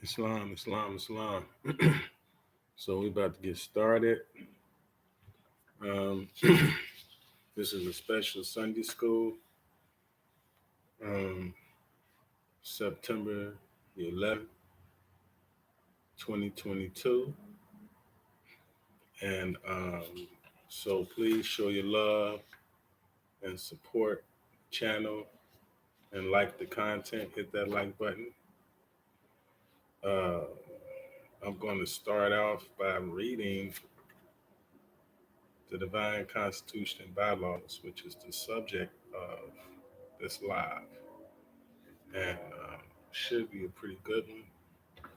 Islam, Islam, Islam. So we about to get started. Um, this is a special Sunday school, um, September the 11th, 2022. And so please show your love and support the channel and like the content. Hit that like button. Uh, I'm going to start off by reading the Divine Constitution and Bylaws, which is the subject of this live. And should be a pretty good one.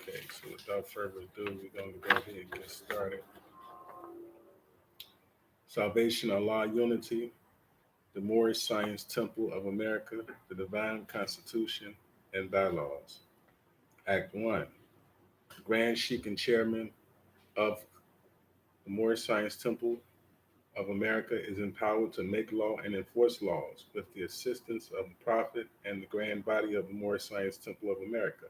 Okay, so without further ado, we're going to go ahead and get started. Salvation, Allah, Unity, the Moorish Science Temple of America, the Divine Constitution and Bylaws. Act 1. Grand Sheikh and Chairman of the Moorish Science Temple of America is empowered to make law and enforce laws with the assistance of the Prophet and the Grand Body of the Moorish Science Temple of America.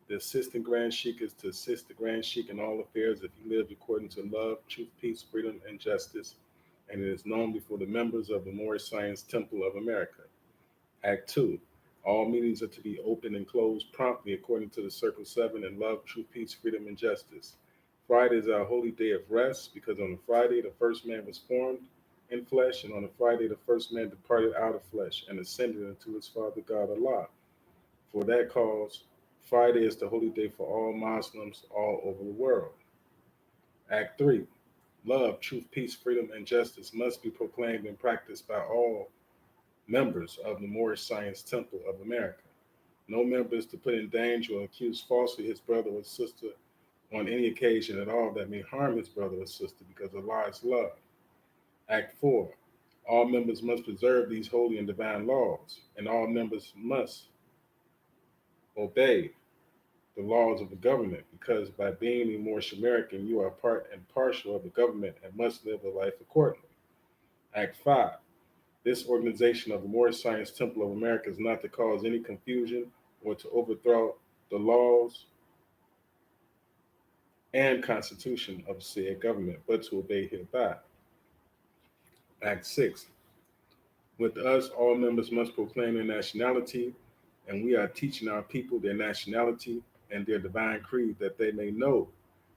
The assistant Grand Sheikh is to assist the Grand Sheikh in all affairs if he lives according to love, truth, peace, freedom, and justice, and it is known before the members of the Moorish Science Temple of America. Act 2. All meetings are to be open and closed promptly according to the Circle 7 in love, truth, peace, freedom, and justice. Friday is our holy day of rest because on a Friday the first man was formed in flesh, and on a Friday the first man departed out of flesh and ascended into his Father God Allah. For that cause, Friday is the holy day for all Muslims all over the world. Act 3. Love, truth, peace, freedom, and justice must be proclaimed and practiced by all members of the Moorish Science Temple of America. No member is to put in danger or accuse falsely his brother or sister on any occasion at all that may harm his brother or sister because Allah is love. Act 4. All members must preserve these holy and divine laws, and all members must obey the laws of the government because by being a Moorish American, you are part and partial of the government and must live a life accordingly. Act 5. This organization of the Moorish Science Temple of America is not to cause any confusion or to overthrow the laws and constitution of said government, but to obey hereby. Act 6. With us, all members must proclaim their nationality, and we are teaching our people their nationality and their divine creed that they may know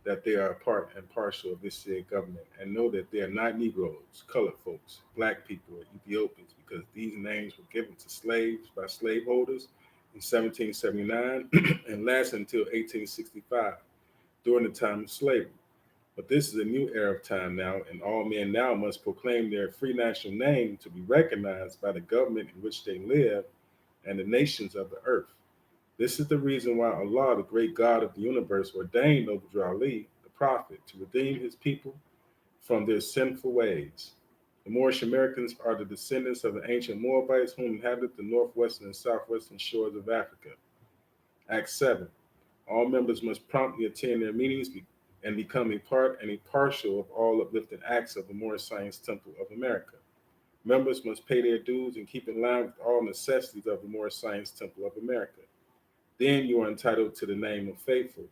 that they are a part and partial of this said government and know that they are not Negroes, colored folks, black people, or Ethiopians because these names were given to slaves by slaveholders in 1779 and lasted until 1865 during the time of slavery. But this is a new era of time now, and all men now must proclaim their free national name to be recognized by the government in which they live and the nations of the earth. This is the reason why Allah, the great God of the universe, ordained Noble Ali, the prophet, to redeem his people from their sinful ways. The Moorish Americans are the descendants of the ancient Moabites who inhabited the northwestern and southwestern shores of Africa. Act 7. All members must promptly attend their meetings and become a part and a partial of all uplifting acts of the Moorish Science Temple of America. Members must pay their dues and keep in line with all necessities of the Moorish Science Temple of America. Then you are entitled to the name of faithful.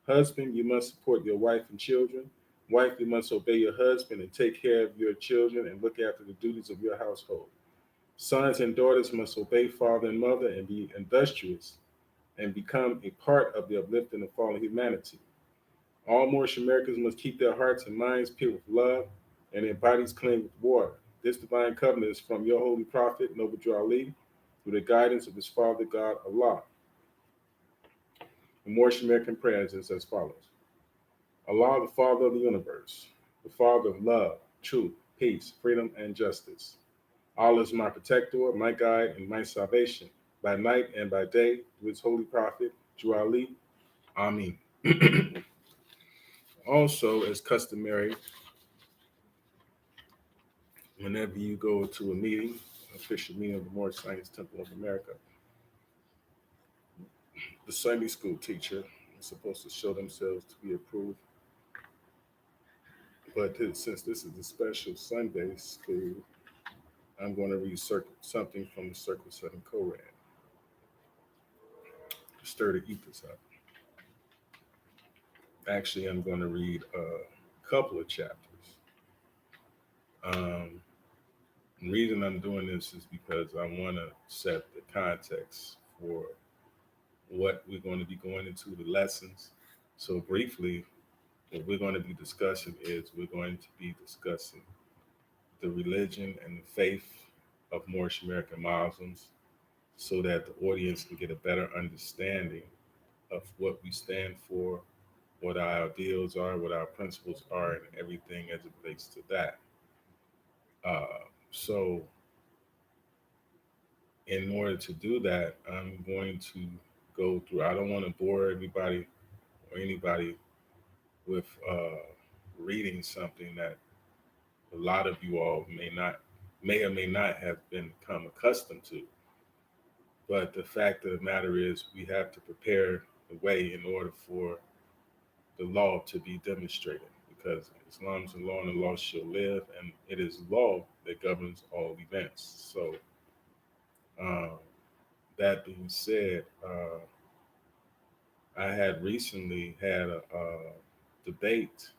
Husband, you must support your wife and children. Wife, you must obey your husband and take care of your children and look after the duties of your household. Sons and daughters must obey father and mother and be industrious and become a part of the uplifting of fallen humanity. All Moorish Americans must keep their hearts and minds pure with love and their bodies clean with water. This divine covenant is from your holy prophet, Noble Ali, through the guidance of his Father God, Allah. The Moorish American prayers is as follows. Allah, the Father of the universe, the Father of love, truth, peace, freedom, and justice. Allah is my protector, my guide, and my salvation, by night and by day, through his holy prophet, Ali. Amen. Also, as customary, whenever you go to a meeting, official meeting of the Moorish Science Temple of America, the Sunday school teacher is supposed to show themselves to be approved. But since this is a special Sunday school, I'm going to read something from the Circle 7 Koran. Stir the ethers up. Actually, I'm going to read a couple of chapters. Um, the reason I'm doing this is because I want to set the context for what we're going to be going into the lessons. So, briefly, what we're going to be discussing is we're going to be discussing the religion and the faith of Moorish American Moslems so that the audience can get a better understanding of what we stand for, what our ideals are, what our principles are, and everything as it relates to that. So, in order to do that, I'm going to go through. I don't want to bore everybody or anybody with reading something that a lot of you all may or may not have become accustomed to. But the fact of the matter is, we have to prepare the way in order for the law to be demonstrated. Because Islam is the law, and the law shall live, and it is law that governs all events. So, um, that being said, I had recently had a debate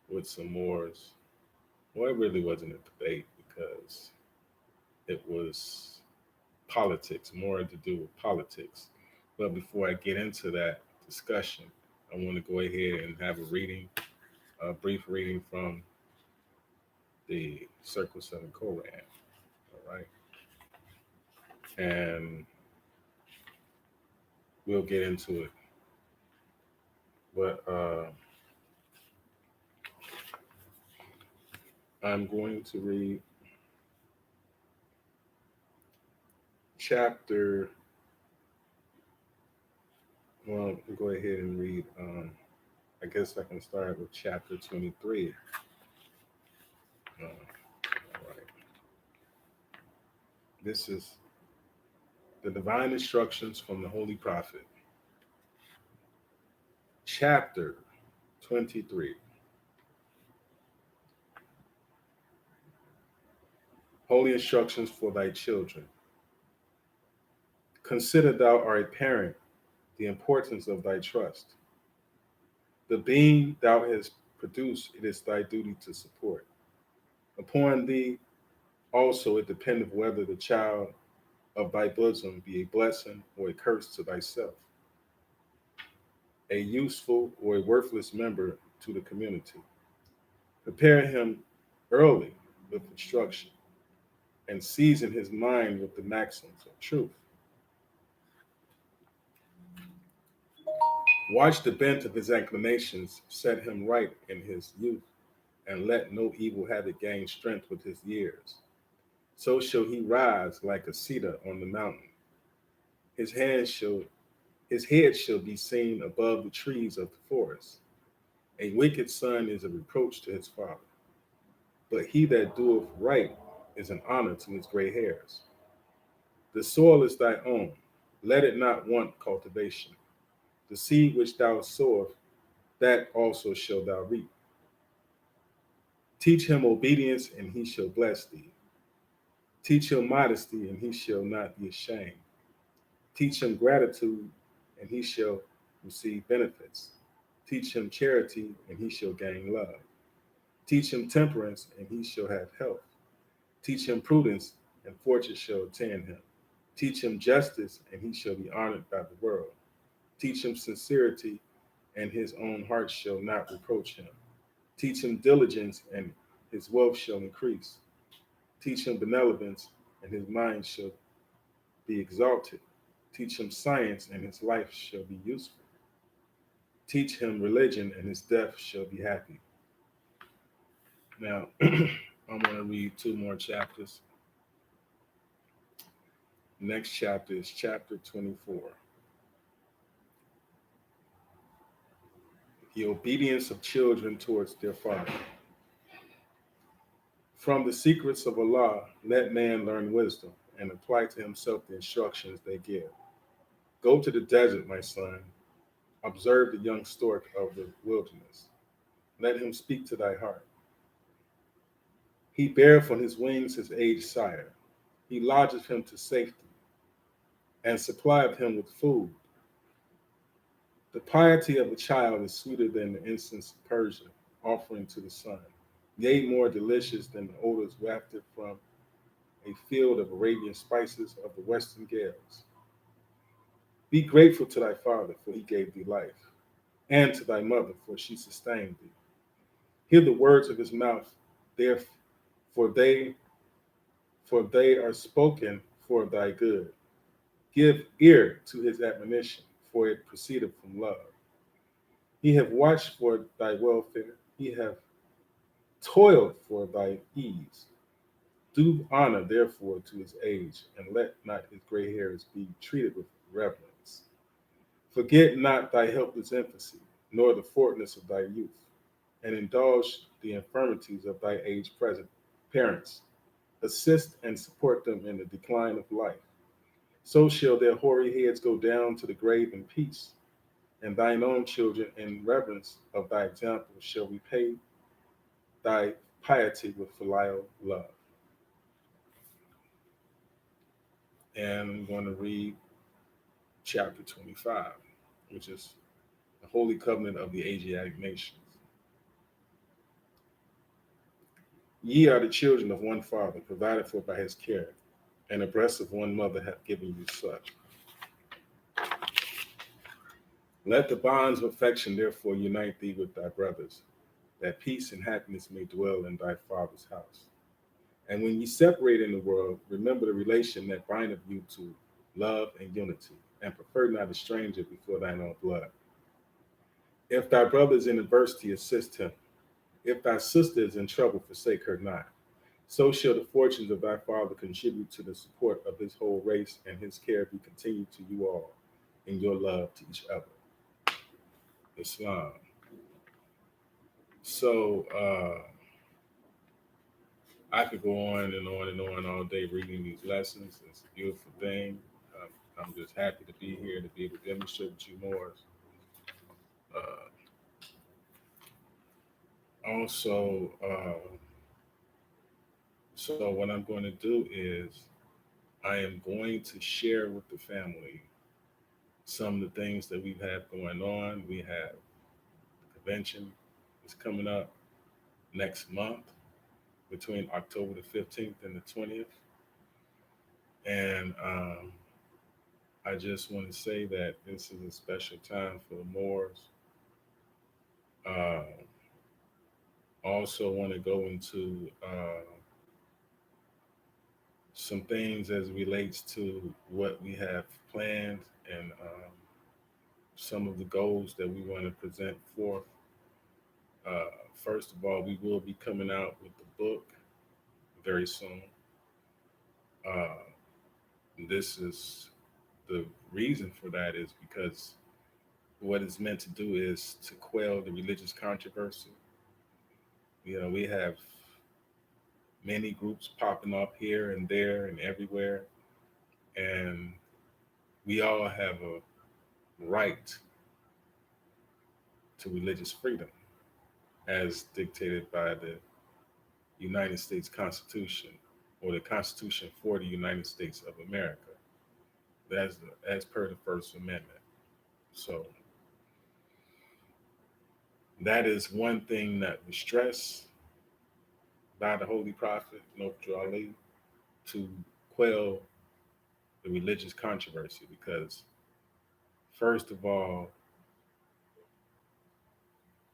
with some Moors. Well, it really wasn't a debate because it was politics, more to do with politics. But before I get into that discussion, I want to go ahead and have a brief reading from the Circle 7 Koran. All right. And we'll get into it. But I'm going to read chapter. Well, we'll go ahead and read. I guess I can start with chapter 23. All right. This is the divine instructions from the Holy Prophet. Chapter 23. Holy instructions for thy children. Consider thou art a parent, the importance of thy trust. The being thou hast produced, it is thy duty to support. Upon thee also it dependeth whether the child of thy bosom be a blessing or a curse to thyself, a useful or a worthless member to the community. Prepare him early with instruction, and season his mind with the maxims of truth. Watch the bent of his inclinations, set him right in his youth, and let no evil habit gain strength with his years. So shall he rise like a cedar on the mountain. His his head shall be seen above the trees of the forest. A wicked son is a reproach to his father, but he that doeth right is an honor to his gray hairs. The soil is thy own, let it not want cultivation. The seed which thou sowest, that also shalt thou reap. Teach him obedience, and he shall bless thee. Teach him modesty, and he shall not be ashamed. Teach him gratitude, and he shall receive benefits. Teach him charity, and he shall gain love. Teach him temperance, and he shall have health. Teach him prudence, and fortune shall attend him. Teach him justice, and he shall be honored by the world. Teach him sincerity, and his own heart shall not reproach him. Teach him diligence, and his wealth shall increase. Teach him benevolence, and his mind shall be exalted. Teach him science, and his life shall be useful. Teach him religion, and his death shall be happy. Now, I'm going to read two more chapters. Next chapter is chapter 24. The obedience of children towards their father. From the secrets of Allah, let man learn wisdom and apply to himself the instructions they give. Go to the desert, my son. Observe the young stork of the wilderness. Let him speak to thy heart. He beareth on his wings his aged sire. He lodgeth him to safety, and supplieth him with food. The piety of a child is sweeter than the incense of Persia offering to the sun, yea, more delicious than the odors wafted from a field of Arabian spices of the western gales. Be grateful to thy father, for he gave thee life, and to thy mother, for she sustained thee. Hear the words of his mouth, there, for they are spoken for thy good. Give ear to his admonition, for it proceedeth from love. He have watched for thy welfare, he have toiled for thy ease. Do honor, therefore, to his age, and let not his gray hairs be treated with reverence. Forget not thy helpless infancy, nor the forwardness of thy youth, and indulge the infirmities of thy aged present parents. Assist and support them in the decline of life. So shall their hoary heads go down to the grave in peace, and thine own children, in reverence of thy example, shall repay thy piety with filial love. And I'm going to read chapter 25, which is the Holy Covenant of the Asiatic Nations. Ye are the children of one father, provided for by his care, and the breast of one mother hath given you such. Let the bonds of affection therefore unite thee with thy brothers, that peace and happiness may dwell in thy father's house. And when ye separate in the world, remember the relation that bindeth you to love and unity, and prefer not a stranger before thine own blood. If thy brother is in adversity, assist him. If thy sister is in trouble, forsake her not. So shall the fortunes of thy father contribute to the support of his whole race, and his care be continued to you all in your love to each other. Islam. So I could go on and on and on all day reading these lessons. It's a beautiful thing. I'm just happy to be here to be able to demonstrate with you more. Uh, also, so what I'm going to do is I am going to share with the family some of the things that we have going on. We have the convention is coming up next month between October the 15th and the 20th. And I just want to say that this is a special time for the Moors. Uh, also want to go into some things as it relates to what we have planned and some of the goals that we want to present forth. First of all, we will be coming out with the book very soon. Uh, this is the reason for that is because what it's meant to do is to quell the religious controversy. You know, we have many groups popping up here and there and everywhere, and we all have a right to religious freedom as dictated by the United States Constitution or the Constitution for the United States of America. That's as per the First Amendment. So that is one thing that was stressed by the Holy Prophet Noble Ali to quell the religious controversy because first of all,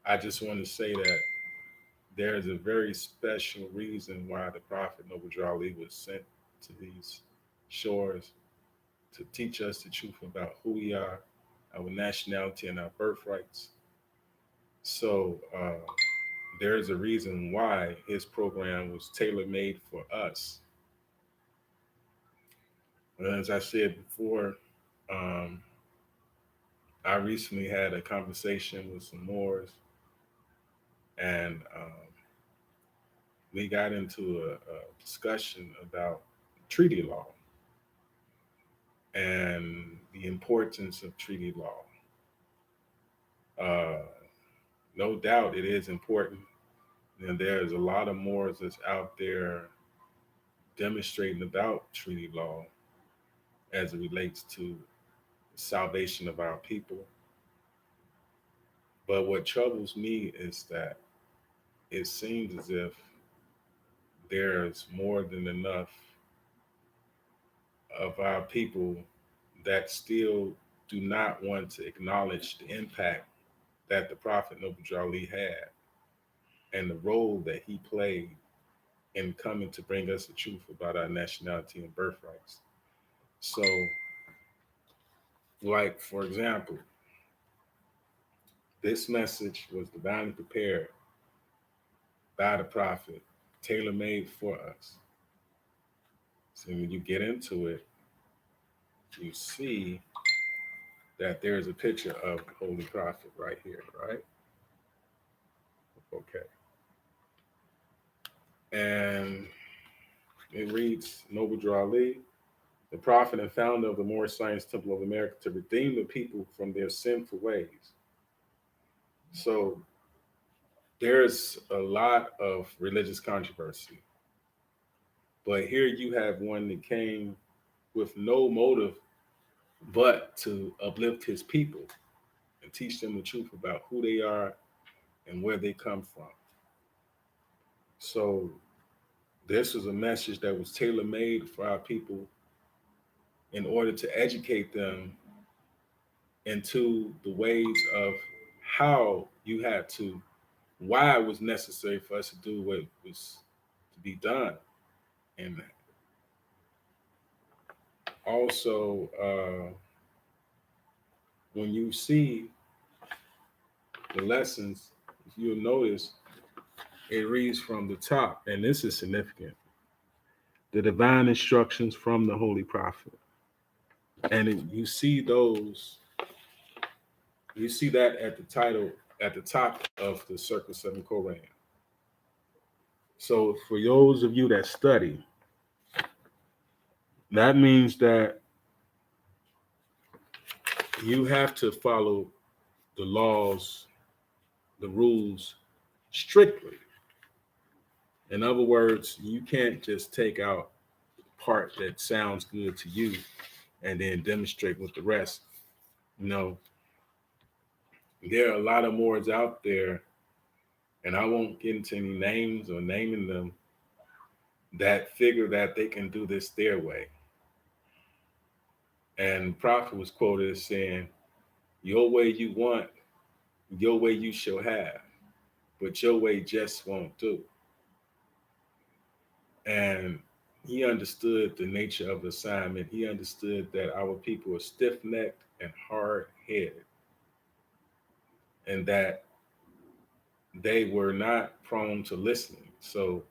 I just want to say that there is a very special reason why the Prophet Noble Ali was sent to these shores to teach us the truth about who we are, our nationality, and our birthrights. So there is a reason why his program was tailor made for us. And as I said before, um, I recently had a conversation with some Moors, and we got into a discussion about treaty law and the importance of treaty law. Uh, no doubt it is important, and there's a lot of Moors that's out there demonstrating about treaty law as it relates to the salvation of our people. But what troubles me is that it seems as if there's more than enough of our people that still do not want to acknowledge the impact that the Prophet Noble Ali had and the role that he played in coming to bring us the truth about our nationality and birthrights. So, like, for example, this message was divinely prepared by the Prophet, tailor made for us. So, when you get into it, you see that there's a picture of the Holy Prophet right here, right? Okay. And it reads Noble Drew Ali, the prophet and founder of the Moorish Science Temple of America, to redeem the people from their sinful ways. So there's a lot of religious controversy, but here you have one that came with no motive but to uplift his people and teach them the truth about who they are and where they come from. So this was a message that was tailor made for our people in order to educate them into the ways of how you had to, why it was necessary for us to do what was to be done. And also, when you see the lessons, if you'll notice, it reads from the top, and this is significant, the divine instructions from the Holy Prophet. And you see those, you see that at the title, at the top of the Circle 7 Quran. So for those of you that study, that means that you have to follow the laws, the rules strictly. In other words, you can't just take out the part that sounds good to you and then demonstrate with the rest. No, there are a lot of Moors out there, and I won't get into any names or naming them, that figure that they can do this their way. And the Prophet was quoted as saying, your way you want, your way you shall have, but your way just won't do. And he understood the nature of the assignment. He understood that our people are stiff necked and hard headed, and that they were not prone to listening. So,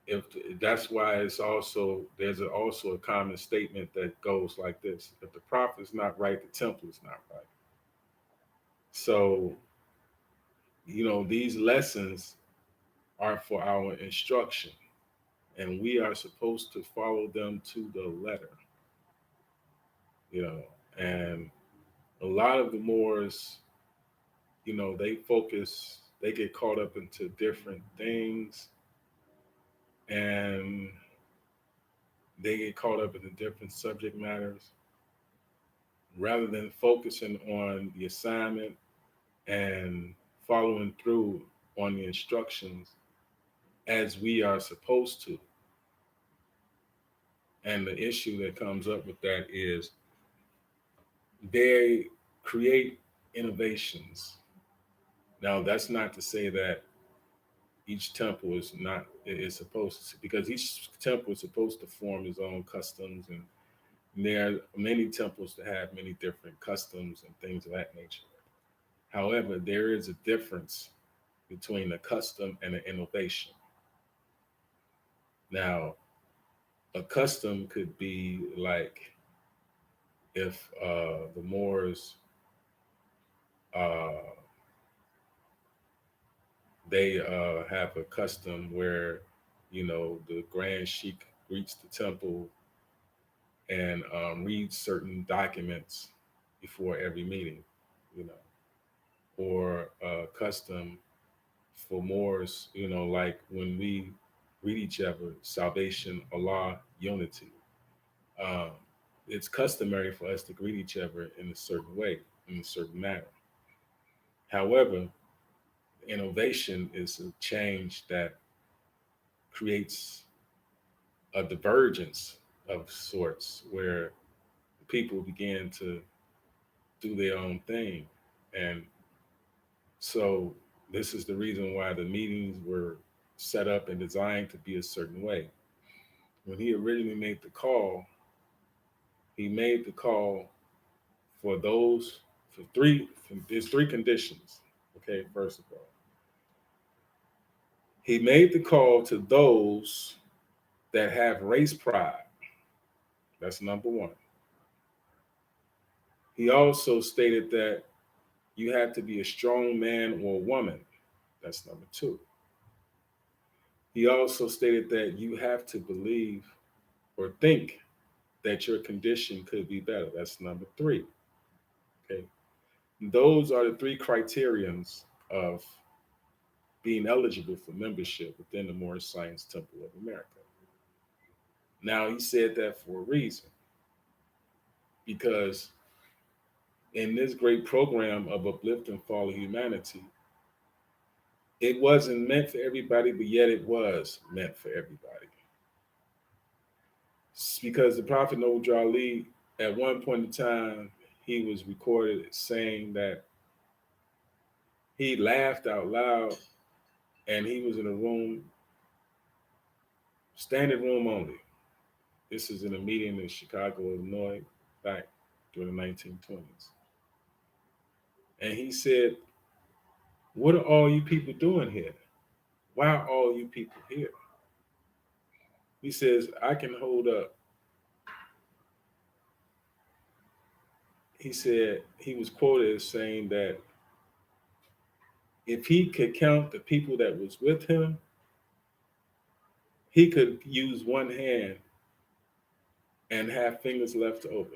if that's why it's also there's also a common statement that goes like this: if the prophet is not right, the temple is not right. So, these lessons are for our instruction, and we are supposed to follow them to the letter. You know, and a lot of the Moors, they get caught up into different things, and they get caught up into different subject matters rather than focusing on the assignment and following through on the instructions as we are supposed to. And the issue that comes up with that is they create innovations. Now, that's not to say that each temple is supposed to, because each temple is supposed to form its own customs, and there are many temples that have many different customs and things of that nature. However, there is a difference between a custom and an innovation. Now, a custom could be like if the Moors uh, they have a custom where the Grand Sheikh greets the temple and reads certain documents before every meeting, you know, or custom for Moors, like when we greet each other, salvation, Allah, unity. Um, it's customary for us to greet each other in a certain way, in a certain manner. However, innovation is a change that creates a divergence of sorts where people begin to do their own thing. And so this is the reason why the meetings were set up and designed to be a certain way. When he originally made the call, he made the call for those there's three conditions. Okay, first of all, he made the call to those that have race pride. That's number one. He also stated that you have to be a strong man or woman. That's number two. He also stated that you have to believe or think that your condition could be better. That's number three. Okay. Those are the three criterions of being eligible for membership within the Moorish Science Temple of America. Now, he said that for a reason, because in this great program of uplifting fall of humanity, it wasn't meant for everybody, but yet it was meant for everybody. Because the Prophet Noble Ali, at one point in time, he was recorded saying that he laughed out loud and he was in a room, standing room only. This is in a meeting in Chicago, Illinois, back during the 1920s. And he said, "What are all you people doing here? Why are all you people here?" He says, "I can hold up." He said, he was quoted as saying that if he could count the people that was with him, he could use one hand and have fingers left over.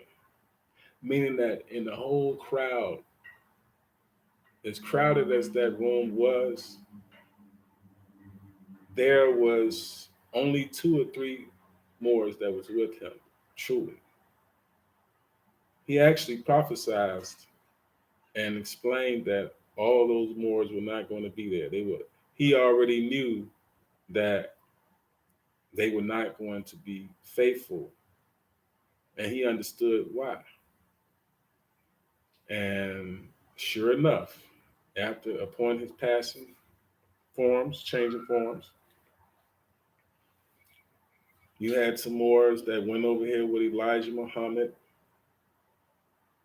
Meaning that in the whole crowd, as crowded as that room was, there was only two or three Moors that was with him, truly. He actually prophesied and explained that all those Moors were not going to be there. They were. He already knew that they were not going to be faithful, and he understood why. And sure enough, after upon his passing, changing forms, you had some Moors that went over here with Elijah Muhammad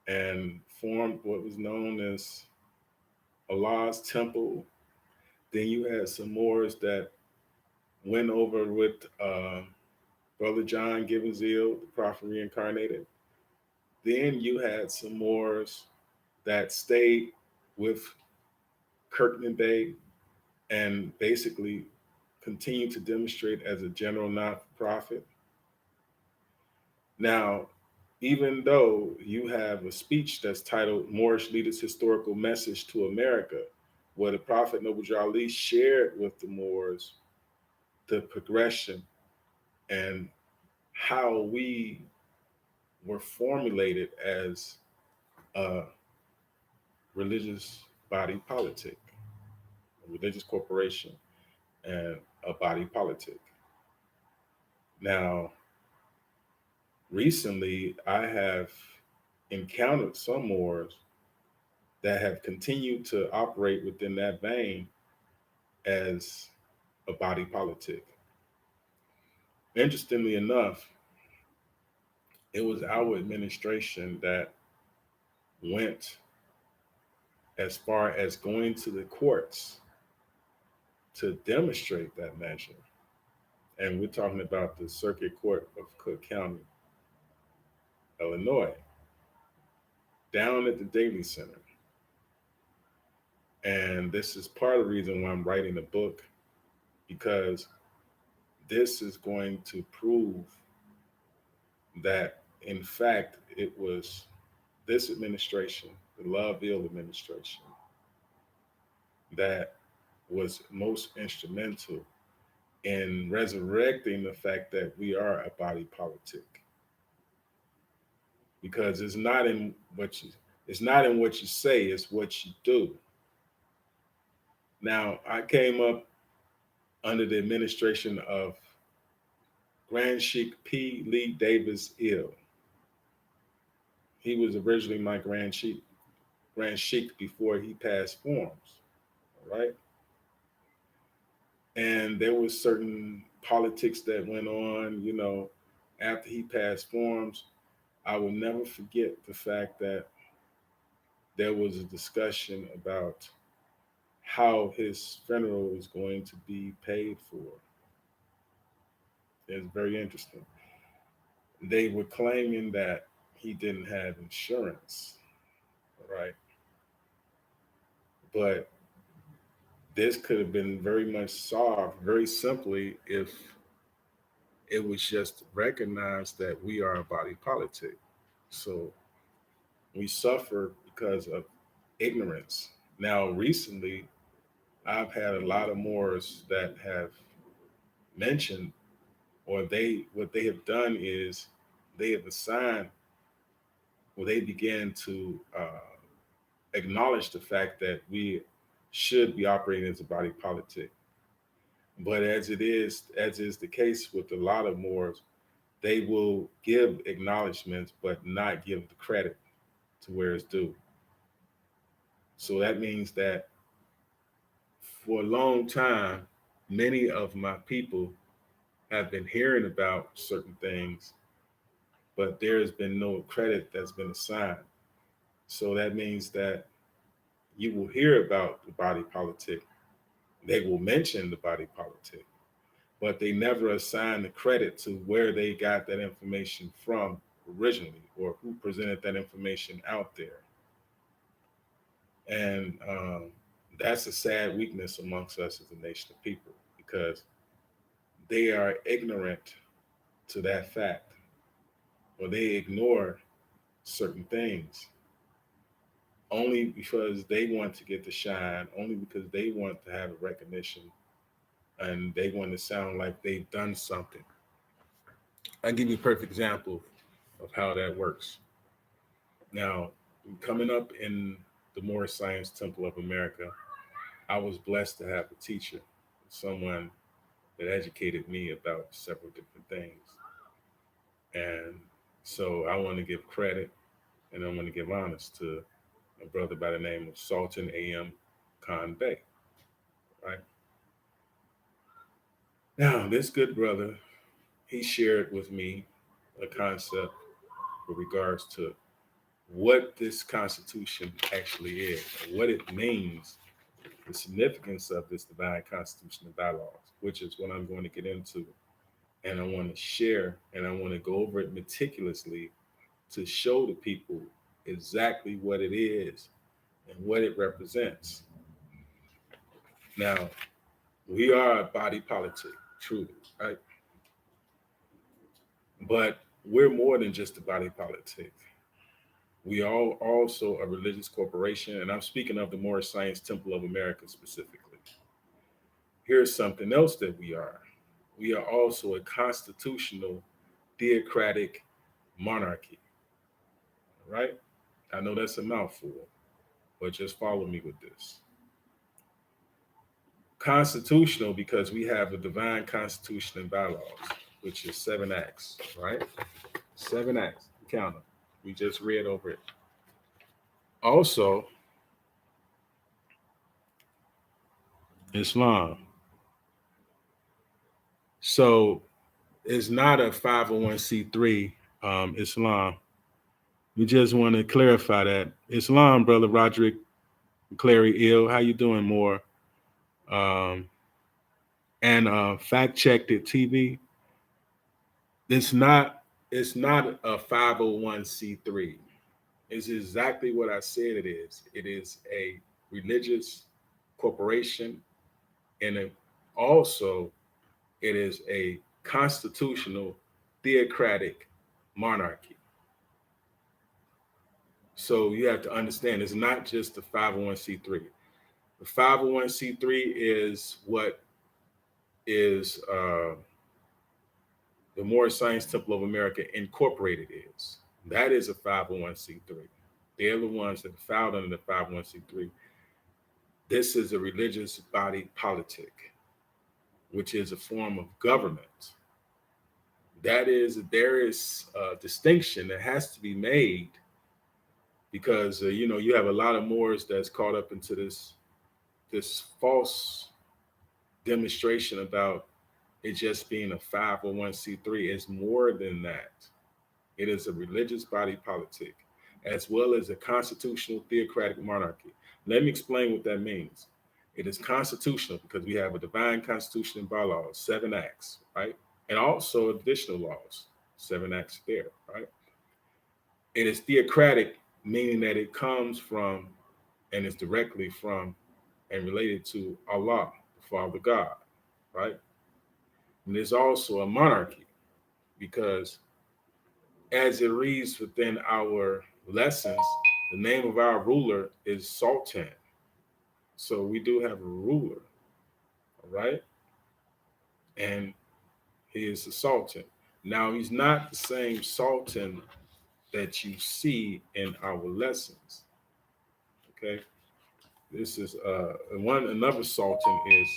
and formed what was known as Allah's temple. Then you had some Moors that went over with Brother John Gibbon Zeal, the prophet reincarnated. Then you had some Moors that stayed with Kirkman Bey and basically continued to demonstrate as a general not-for-profit. Now, even though you have a speech that's titled Moorish Leaders' Historical Message to America, where the Prophet Noble Ali shared with the Moors the progression and how we were formulated as a religious body politic, a religious corporation, and a body politic. Now, recently, I have encountered some Moors that have continued to operate within that vein as a body politic. Interestingly enough, it was our administration that went as far as going to the courts to demonstrate that measure. And we're talking about the Circuit Court of Cook County, Illinois, down at the Daly Center. And this is part of the reason why I'm writing the book, because this is going to prove that, in fact, it was this administration, the Loveville administration, that was most instrumental in resurrecting the fact that we are a body politic. Because it's not in what you say, it's what you do. Now, I came up under the administration of Grand Sheik P. Lee Davis Ill. He was originally my Grand Sheik before he passed forms, all right? And there was certain politics that went on, after he passed forms. I will never forget the fact that there was a discussion about how his funeral was going to be paid for. It's very interesting. They were claiming that he didn't have insurance, right? But this could have been very much solved very simply if it was just recognized that we are a body politic. So we suffer because of ignorance. Now, recently, I've had a lot of Moors that have mentioned, or what they have done is they have assigned, or they began to acknowledge the fact that we should be operating as a body politic. But as is the case with a lot of Moors, they will give acknowledgments but not give the credit to where it's due. So that means that for a long time, many of my people have been hearing about certain things, but there has been no credit that's been assigned. So that means that you will hear about the body politic. They will mention the body politic, but they never assign the credit to where they got that information from originally or who presented that information out there. And that's a sad weakness amongst us as a nation of people because they are ignorant to that fact or they ignore certain things only because they want to get the shine, only because they want to have a recognition and they want to sound like they've done something. I'll give you a perfect example of how that works. Now, coming up in the Moorish Science Temple of America, I was blessed to have a teacher, someone that educated me about several different things. And so I want to give credit and I want to give honors to a brother by the name of Sultan A.M. Khan Bey, right? Now, this good brother, he shared with me a concept with regards to what this Constitution actually is, and what it means, the significance of this divine Constitution and bylaws, which is what I'm going to get into. And I want to share and I want to go over it meticulously to show the people exactly what it is and what it represents. Now, we are a body politic, truly, right? But we're more than just a body politic. We are also a religious corporation, and I'm speaking of the Moorish Science Temple of America specifically. Here's something else that we are. We are also a constitutional theocratic monarchy, right? I know that's a mouthful, but just follow me with this. Constitutional because we have a divine constitution and bylaws, which is 7 acts, right? 7 acts. Count them. We just read over it. Also, Islam. So it's not a 501c3 Islam. We just want to clarify that. Islam, brother Roderick Clary Ill, how you doing, more? Um, and fact checked it TV. It's not a 501c3. It's exactly what I said it is. It is a religious corporation and also it is a constitutional theocratic monarchy. So you have to understand it's not just the 501c3. The 501c3 is what is the Moorish Science Temple of America Incorporated is. That is a 501c3. They're the ones that are filed under the 501c3. This is a religious body politic, which is a form of government. There is a distinction that has to be made because you have a lot of Moors that's caught up into this false demonstration about it just being a 501c3. It's more than that. It is a religious body politic, as well as a constitutional theocratic monarchy. Let me explain what that means. It is constitutional because we have a divine constitution and bylaws, 7 acts, right? And also additional laws, 7 acts there, right? It is theocratic, meaning that it comes from and is directly from and related to Allah, the Father God, right? And there's also a monarchy because as it reads within our lessons, the name of our ruler is Sultan. So we do have a ruler, all right? And he is the Sultan. Now, he's not the same Sultan that you see in our lessons, okay? This is another Sultan is,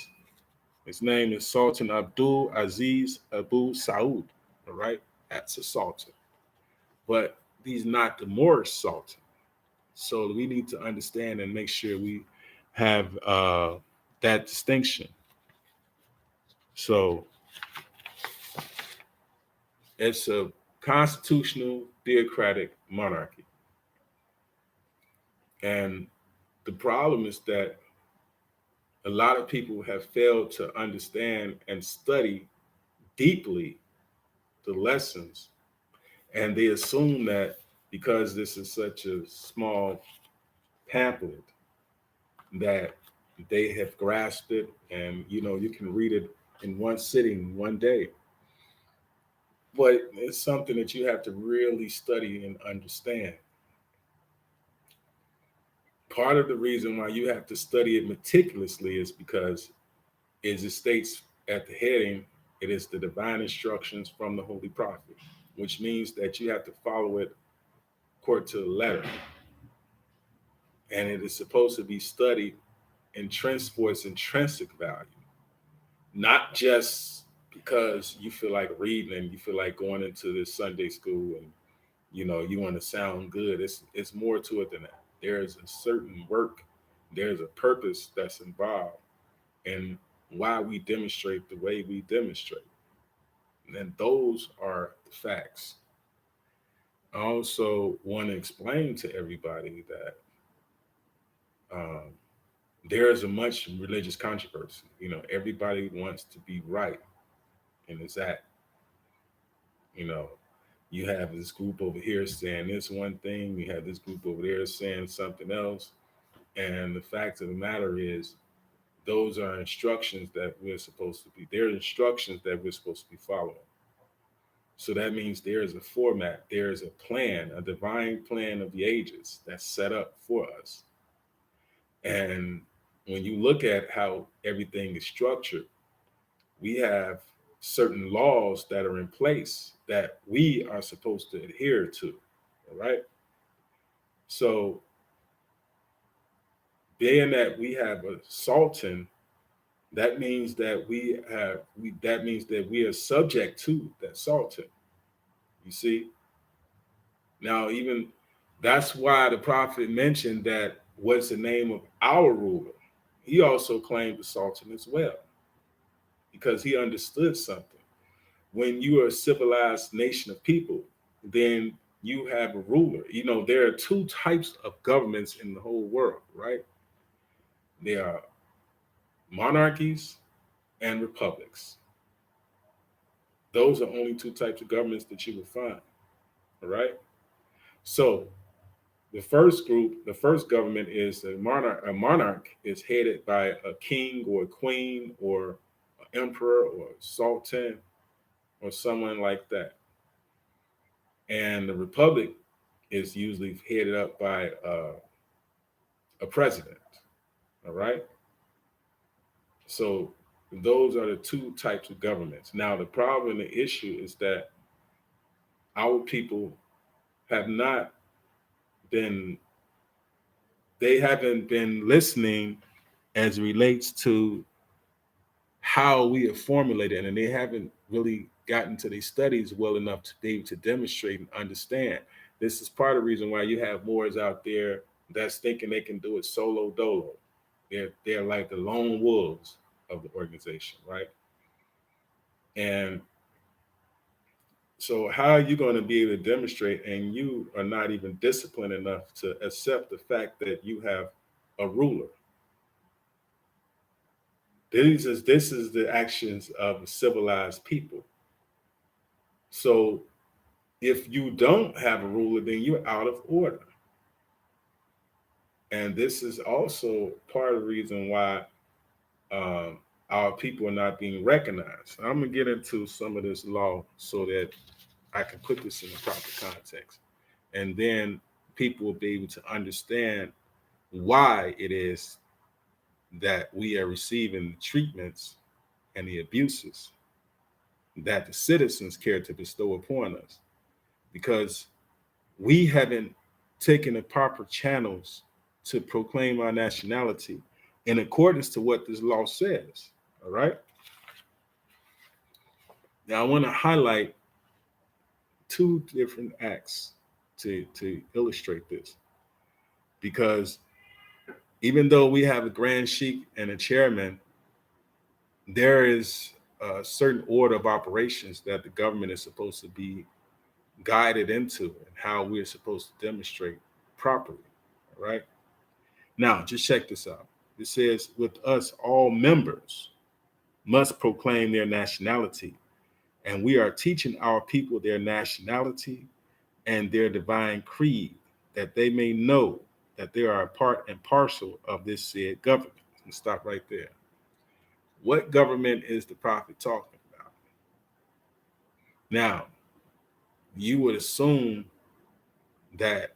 his name is Sultan Abdul Aziz Abu Saud, all right? That's a Sultan. But he's not the Moorish Sultan. So we need to understand and make sure we have that distinction. So it's a constitutional theocratic monarchy. And the problem is that a lot of people have failed to understand and study deeply the lessons. And they assume that because this is such a small pamphlet, that they have grasped it and you can read it in one sitting one day, but it's something that you have to really study and understand. Part of the reason why you have to study it meticulously is because, as it states at the heading, it is the divine instructions from the Holy Prophet, which means that you have to follow it according to the letter, and it is supposed to be studied for its intrinsic value, not just because you feel like reading and you feel like going into this Sunday school and you want to sound good. It's more to it than that. There is a certain work, there's a purpose that's involved in why we demonstrate the way we demonstrate. And those are the facts. I also want to explain to everybody that um, there is a much religious controversy. Everybody wants to be right, and it's that you know you have this group over here saying this one thing, you have this group over there saying something else, and the fact of the matter is, those are instructions that we're supposed to be. They're instructions that we're supposed to be following. So that means there is a format, there is a plan, a divine plan of the ages that's set up for us. And when you look at how everything is structured, we have certain laws that are in place that we are supposed to adhere to. All right. So being that we have a sultan, that means that we are subject to that sultan. You see? Now, even that's why the prophet mentioned that what's the name of our ruler. He also claimed the sultan as well, because he understood something. When you are a civilized nation of people, then you have a ruler. There are two types of governments in the whole world, right? There are monarchies and republics. Those are only two types of governments that you will find. All right. So the first government is a monarch. A monarch is headed by a king or a queen or an emperor or a sultan or someone like that. And the republic is usually headed up by a president. All right. So those are the two types of governments. Now, the problem and the issue is that our people have not been, they haven't been listening as it relates to how we have formulated, and they haven't really gotten to these studies well enough to be able to demonstrate and understand. This is part of the reason why you have Moors out there that's thinking they can do it solo dolo. They're like the lone wolves of the organization, right? And so how are you going to be able to demonstrate, and you are not even disciplined enough to accept the fact that you have a ruler? This is the actions of civilized people. So if you don't have a ruler, then you're out of order. And this is also part of the reason why our people are not being recognized. I'm going to get into some of this law so that I can put this in the proper context. And then people will be able to understand why it is that we are receiving the treatments and the abuses that the citizens care to bestow upon us, because we haven't taken the proper channels to proclaim our nationality in accordance to what this law says. All right. Now I want to highlight two different acts to illustrate this, because even though we have a grand sheik and a chairman, there is a certain order of operations that the government is supposed to be guided into, and how we're supposed to demonstrate properly. All right. Now, just check this out. It says, with us, all members must proclaim their nationality, and we are teaching our people their nationality and their divine creed, that they may know that they are a part and parcel of this said government. And stop right there. What government is the prophet talking about? Now, you would assume that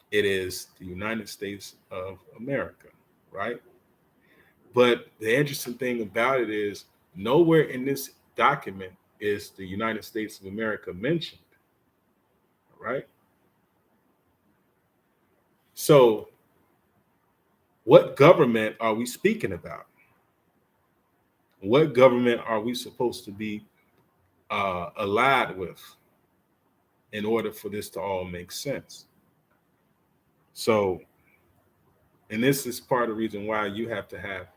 it is the United States of America, right? But the interesting thing about it is, nowhere in this document is the United States of America mentioned, right? So what government are we speaking about? What government are we supposed to be allied with in order for this to all make sense? So, and this is part of the reason why you have to have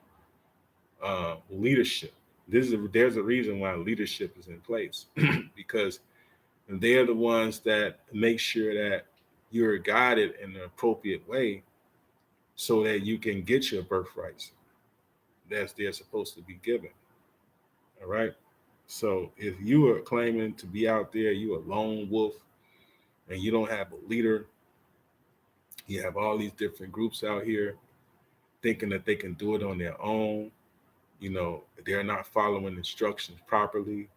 leadership. There's a reason why leadership is in place, because they're the ones that make sure that you're guided in the appropriate way so that you can get your birthrights that's they're supposed to be given. All right. So if you are claiming to be out there, you're a lone wolf, and you don't have a leader, you have all these different groups out here thinking that they can do it on their own. They're not following instructions properly.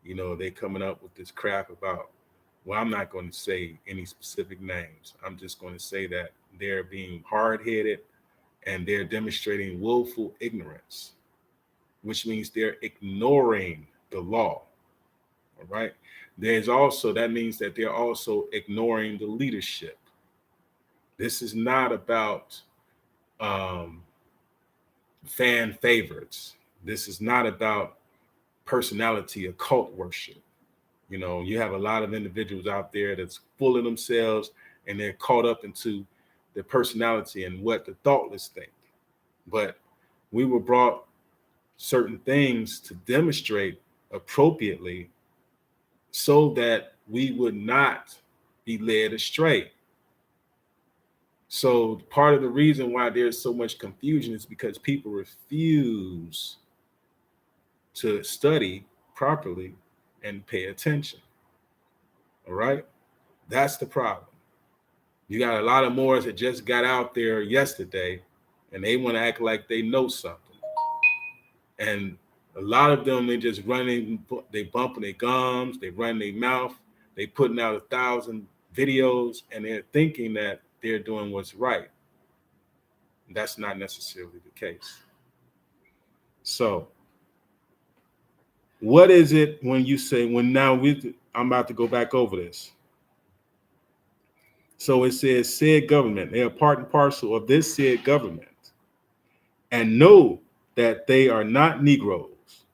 They coming up with this crap about, well, I'm not going to say any specific names. I'm just going to say that they're being hard-headed and they're demonstrating willful ignorance, which means they're ignoring the law. All right. That means that they're also ignoring the leadership. This is not about fan favorites. This is not about personality or cult worship. You have a lot of individuals out there that's full of themselves, and they're caught up into their personality and what the thoughtless think. But we were brought certain things to demonstrate appropriately so that we would not be led astray. So part of the reason why there's so much confusion is because people refuse to study properly and pay attention. All right. That's the problem. You got a lot of Moors that just got out there yesterday, and they want to act like they know something. And a lot of them, they just running, they bumping their gums, they run their mouth, they putting out 1,000 videos, and they're thinking that they're doing what's right. That's not necessarily the case. So what is it when you say, I'm about to go back over this. So it says said government, they are part and parcel of this said government, and know that they are not Negroes,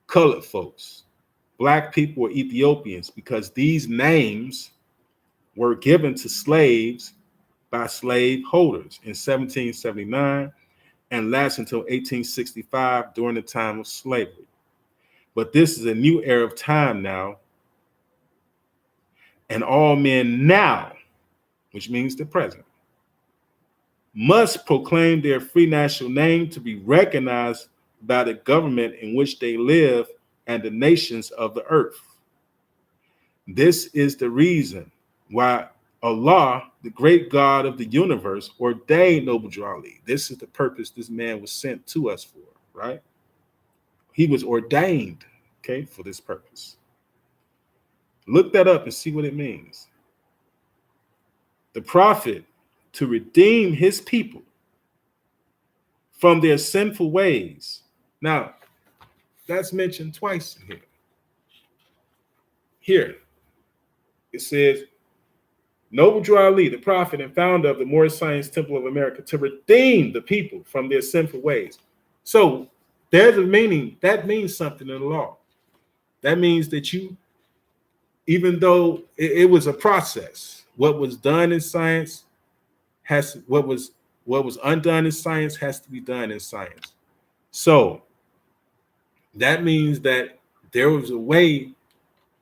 colored folks, black people, or Ethiopians, because these names were given to slaves by slave holders in 1779 and last until 1865 during the time of slavery. But this is a new era of time now, and all men now, which means the present, must proclaim their free national name to be recognized by the government in which they live and the nations of the earth. This is the reason why Allah, the great God of the universe, ordained Noble Drew Ali. This is the purpose this man was sent to us for, right? He was ordained, okay, for this purpose. Look that up and see what it means. The prophet to redeem his people from their sinful ways. Now, that's mentioned twice in here. Here, it says, Noble Drew Ali, the prophet and founder of the Moorish Science Temple of America, to redeem the people from their sinful ways. So there's a meaning. That means something in the law. That means that you, even though it was a process, what was done in science has, what was undone in science has to be done in science. So that means that there was a way,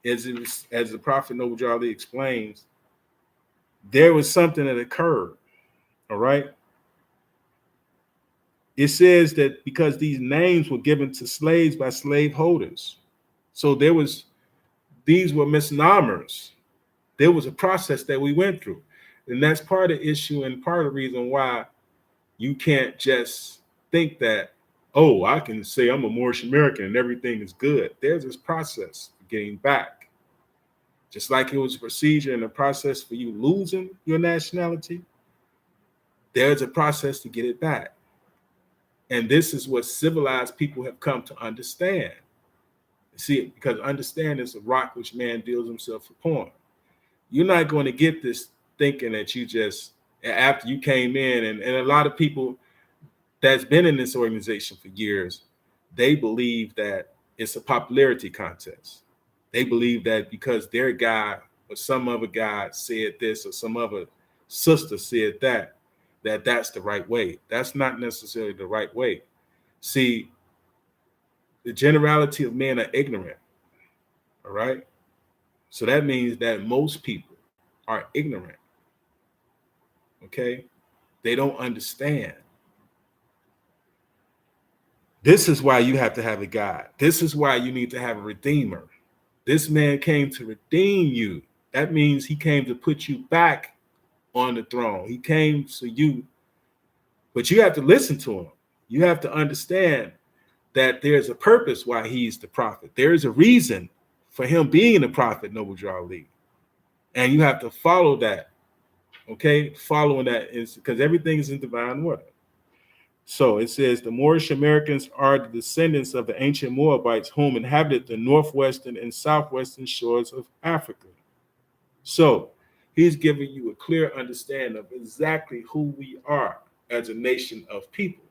as the prophet Noble Drew Ali explains, there was something that occurred. All right. It says that because these names were given to slaves by slaveholders, so these were misnomers. There was a process that we went through, and that's part of the issue and part of the reason why you can't just think that, oh, I can say I'm a Moorish American and everything is good. There's this process of getting back. Just like it was a procedure and a process for you losing your nationality, there's a process to get it back. And this is what civilized people have come to understand. See, because understand is a rock which man deals himself upon. You're not going to get this thinking that you just, after you came in, and a lot of people that's been in this organization for years, they believe that it's a popularity contest. They believe that because their guy or some other guy said this or some other sister said that, that's the right way. That's not necessarily the right way. See, the generality of men are ignorant. All right. So that means that most people are ignorant. Okay. They don't understand. This is why you have to have a God. This is why you need to have a redeemer. This man came to redeem you. That means he came to put you back on the throne. He came to you, but you have to listen to him. You have to understand that there's a purpose why he's the prophet. There is a reason for him being the prophet, Noble Drew Ali. And you have to follow that. Okay? Following that is because everything is in divine order. So it says the Moorish Americans are the descendants of the ancient Moabites whom inhabited the northwestern and southwestern shores of Africa. So he's giving you a clear understanding of exactly who we are as a nation of people.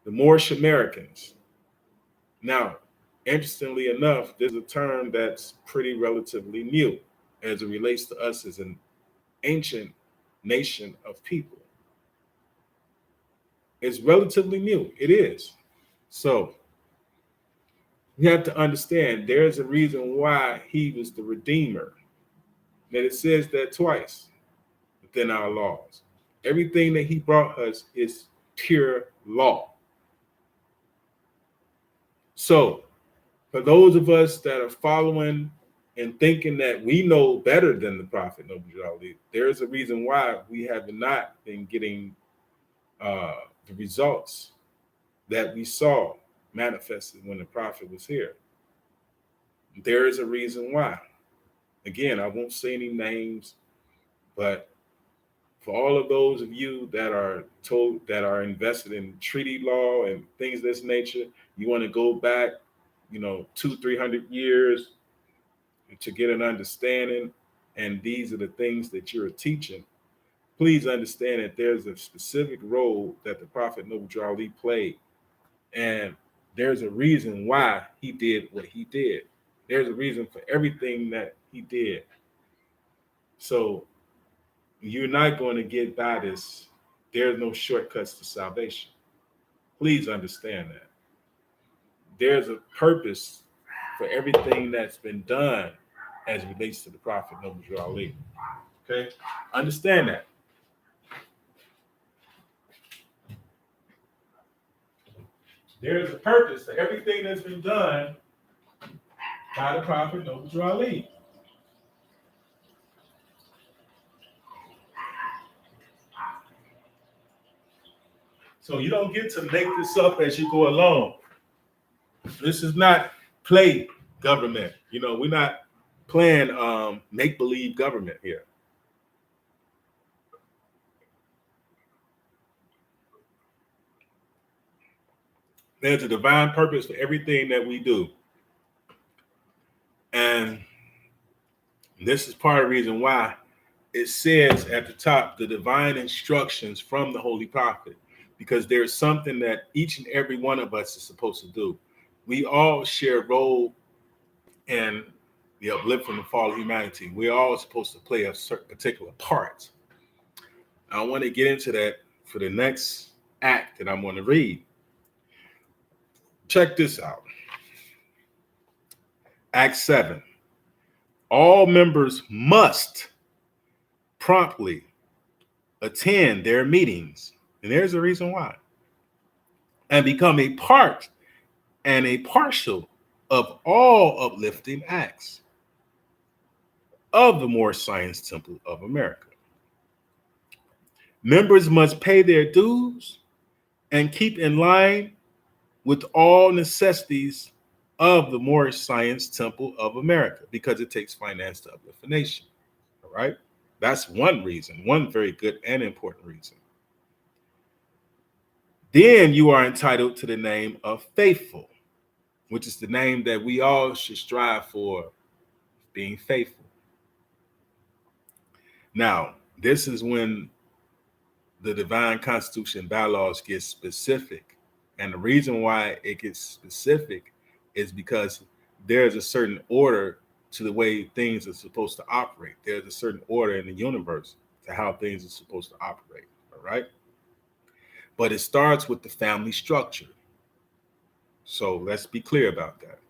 The Moorish Americans. Now, interestingly enough, there's a term that's pretty relatively new as it relates to us as an ancient nation of people. It's relatively new. It is. So you have to understand there's a reason why he was the redeemer. That it says that twice within our laws. Everything that he brought us is pure law. So for those of us that are following and thinking that we know better than the prophet Noble Drew Ali, there is a reason why we have not been getting the results that we saw manifested when the prophet was here. There is a reason why. Again, I won't say any names, but for all of those of you that are told that are invested in treaty law and things of this nature, you want to go back, 200-300 years to get an understanding, and these are the things that you're teaching. please understand that there's a specific role that the Prophet Noble Ali played, and there's a reason why he did what he did. There's a reason for everything that he did. So you're not going to get by this. There's no shortcuts to salvation. Please understand that. There's a purpose for everything that's been done as it relates to the Prophet Noble Ali. Okay? Understand that. There is a purpose for everything that's been done by the Prophet Noble Ali. So you don't get to make this up as you go along. This is not play government. You know, we're not playing make-believe government here. There's a divine purpose for everything that we do. And this is part of the reason why it says at the top, the divine instructions from the Holy Prophet, because there's something that each and every one of us is supposed to do. We all share a role in the upliftment and fall of humanity. We're all supposed to play a certain particular part. I want to get into that for the next act that I'm going to read. Check this out. Act 7. All members must promptly attend their meetings, and there's a reason why, and become a part and a partial of all uplifting acts of the Moorish Science Temple of America. Members must pay their dues and keep in line with all necessities of the Moorish Science Temple of America, because it takes finance to uplift a nation. All right? That's one reason, one very good and important reason. Then you are entitled to the name of faithful, which is the name that we all should strive for, being faithful. Now, this is when the divine constitution bylaws get specific. And the reason why it gets specific is because there's a certain order to the way things are supposed to operate. There's a certain order in the universe to how things are supposed to operate, all right? But it starts with the family structure. So let's be clear about that.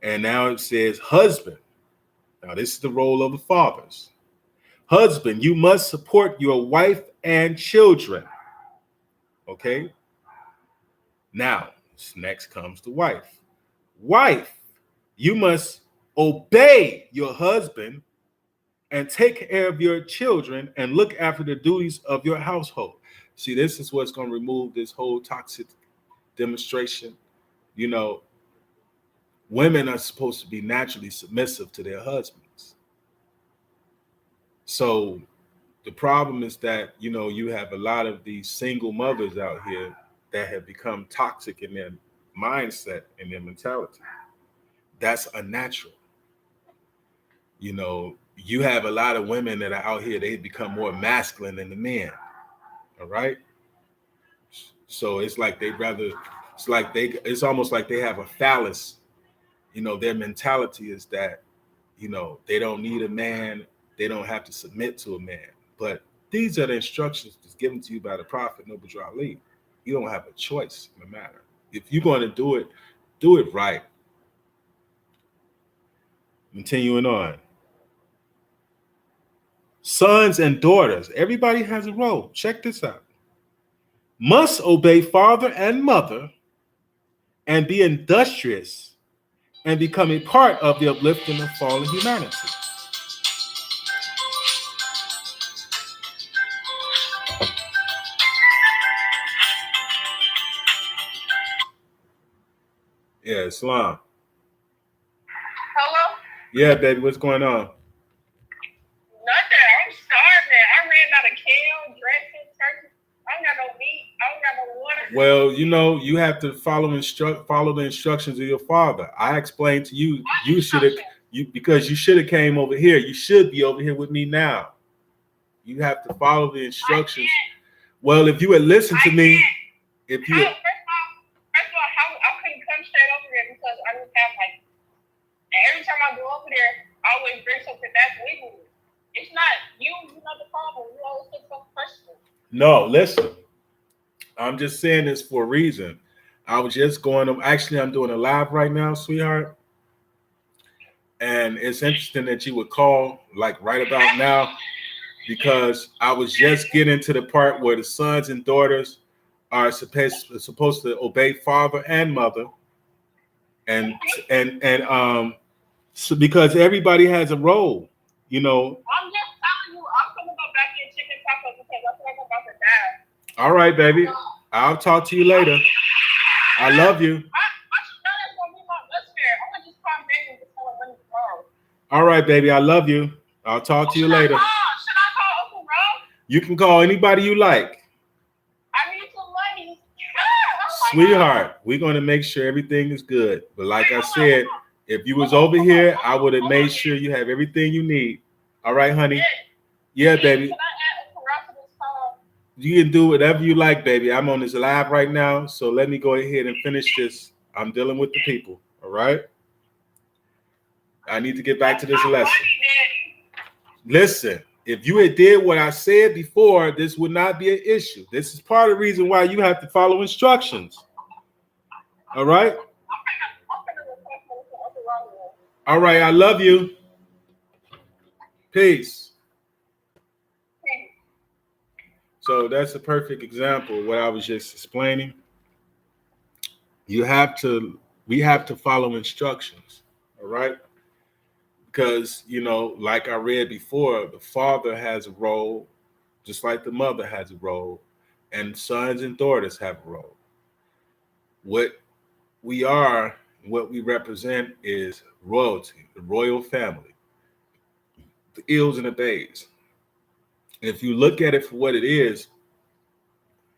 And now it says husband. Now this is the role of the fathers. Husband, you must support your wife and children, okay? Now, next comes the wife. Wife, you must obey your husband and take care of your children and look after the duties of your household. See, this is what's going to remove this whole toxic demonstration. You know, women are supposed to be naturally submissive to their husbands. So the problem is that, you know, you have a lot of these single mothers out here that have become toxic in their mindset and their mentality. That's unnatural. You know, you have a lot of women that are out here, they become more masculine than the men. All right. So it's like it's almost like they have a phallus. You know, their mentality is that, you know, they don't need a man. They don't have to submit to a man. But these are the instructions that's given to you by the Prophet Noble Ali. You don't have a choice in the matter. If you're going to do it right. Continuing on. Sons and daughters, everybody has a role. Check this out. Must obey father and mother and be industrious and become a part of the uplifting of fallen humanity. Yeah, Islam. Hello? Yeah, baby, what's going on? Nothing. I'm starving. I ran out of kale, dressing, turkey. I don't got no meat. I don't got no water. Well, you know, you have to follow the instructions of your father. I explained to you, because you should have came over here. You should be over here with me now. You have to follow the instructions. Well, if you had listened to me, if you had, first of all, I couldn't come straight over there because I didn't have like. And every time I go over there, I always bring something back with me. It's not you. You're not the problem. You always take something personal. no, listen. I'm just saying this for a reason. I was just going to, actually, I'm doing a live right now, sweetheart. And it's interesting that you would call like right about now, because I was just getting to the part where the sons and daughters are supposed to obey father and mother. And so because everybody has a role, you know. I'm just telling you, I'm gonna go back in chicken tacos because I feel like I'm about to die. All right, baby. I'll talk to you later. I love you. I should know that's gonna be my best friend. I'm gonna just call back and just tell him when it's wrong. All right, baby. I love you. I'll talk to you later. Should I call Uncle Ro? You can call anybody you like. I need some money. Oh Sweetheart, we're going to make sure everything is good. But like I said, if you was over here, I would have made sure you have everything you need. All right, honey? Yeah, baby. Can I add Uncle Ro to this call? You can do whatever you like, baby. I'm on this live right now, so let me go ahead and finish this. I'm dealing with the people, all right? I need to get back to this lesson. Listen, if you had did what I said before, this would not be an issue. This is part of the reason why you have to follow instructions. All right? All right, I love you. Peace. So that's a perfect example of what I was just explaining. We have to follow instructions, all right? Because, you know, like I read before, the father has a role, just like the mother has a role, and sons and daughters have a role. What we are, what we represent is royalty, the royal family, the ills and the bays. And if you look at it for what it is,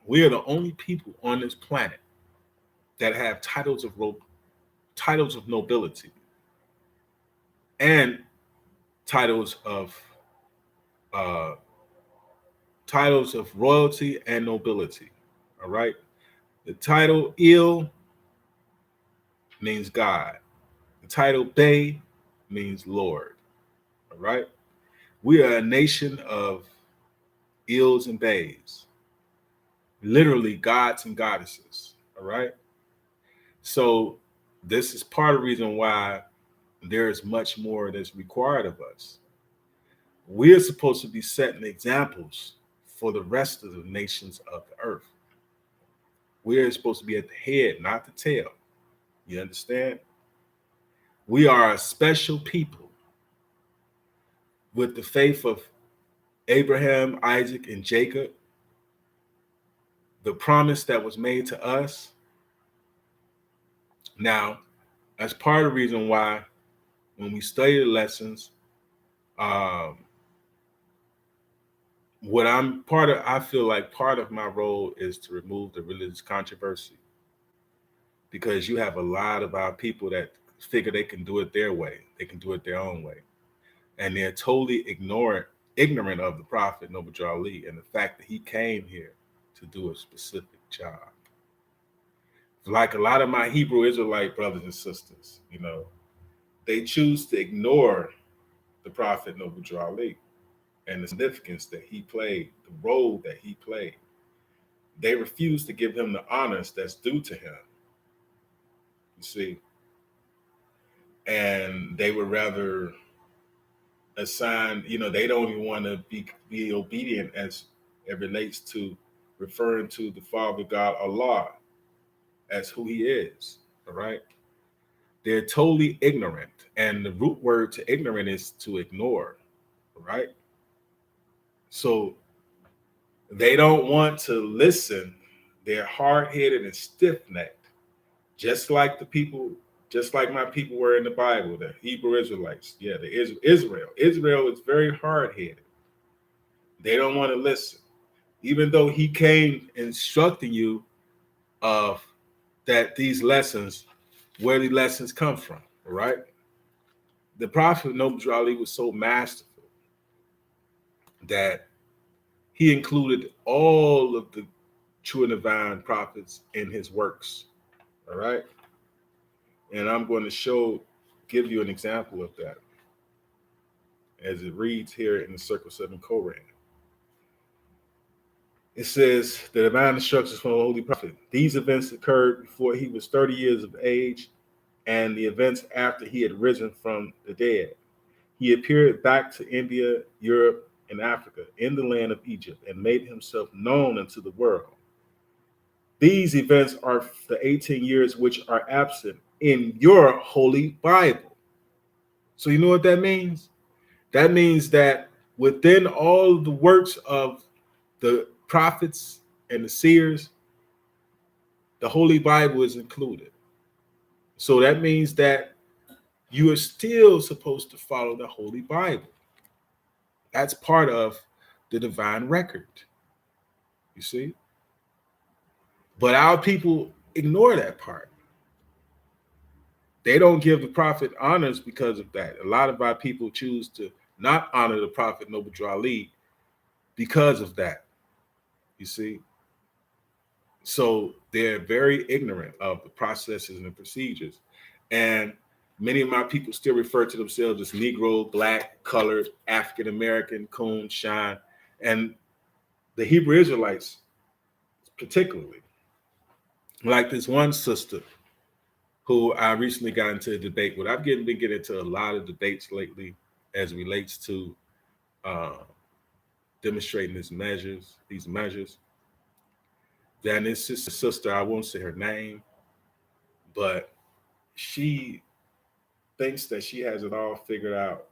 we are the only people on this planet that have titles of nobility and titles of royalty and nobility. All right. The title Il means God. The title Bey means Lord. All right. We are a nation of Ils and Beys, literally gods and goddesses. All right. So this is part of the reason why there is much more that's required of us. We are supposed to be setting examples for the rest of the nations of the earth. We are supposed to be at the head, not the tail. You understand? We are a special people with the faith of Abraham, Isaac, and Jacob. The promise that was made to us. Now, that's part of the reason why when we study the lessons, I feel like part of my role is to remove the religious controversy, because you have a lot of our people that figure they can do it their way. They can do it their own way. And they're totally ignorant of the Prophet Noble Ali and the fact that he came here to do a specific job. Like a lot of my Hebrew Israelite brothers and sisters, you know, they choose to ignore the Prophet Noble Ali and the significance that he played, the role that he played. They refuse to give him the honors that's due to him. You see? And they would rather assign, you know, they don't even want to be obedient as it relates to referring to the Father God Allah as who he is. All right. They're totally ignorant. And the root word to ignorant is to ignore. All right. So they don't want to listen. They're hard-headed and stiff-necked, just like my people were in the Bible, the Hebrew Israelites. Yeah, Israel. Israel is very hard-headed. They don't want to listen. Even though he came instructing you of that these lessons, where the lessons come from, all right? The Prophet Noble Ali was so masterful that he included all of the true and divine prophets in his works. All right. And I'm going to give you an example of that as it reads here in the Circle 7 Koran. It says, the divine instructions from the Holy Prophet. These events occurred before he was 30 years of age, and the events after he had risen from the dead. He appeared back to India, Europe, and Africa in the land of Egypt and made himself known unto the world. These events are the 18 years which are absent in your Holy Bible. So you know what that means? That means that within all the works of the prophets and the seers, the Holy Bible is included. So that means that you are still supposed to follow the Holy Bible. That's part of the divine record. You see? But our people ignore that part. They don't give the prophet honors because of that. A lot of our people choose to not honor the prophet Noble Ali because of that. You see? So they're very ignorant of the processes and the procedures. And many of my people still refer to themselves as Negro, Black, Colored, African American, Coon, Shine. And the Hebrew Israelites, particularly, like this one sister who I recently got into a debate with. I've been getting into a lot of debates lately as it relates to demonstrating these measures. Then this sister, I won't say her name, but she thinks that she has it all figured out.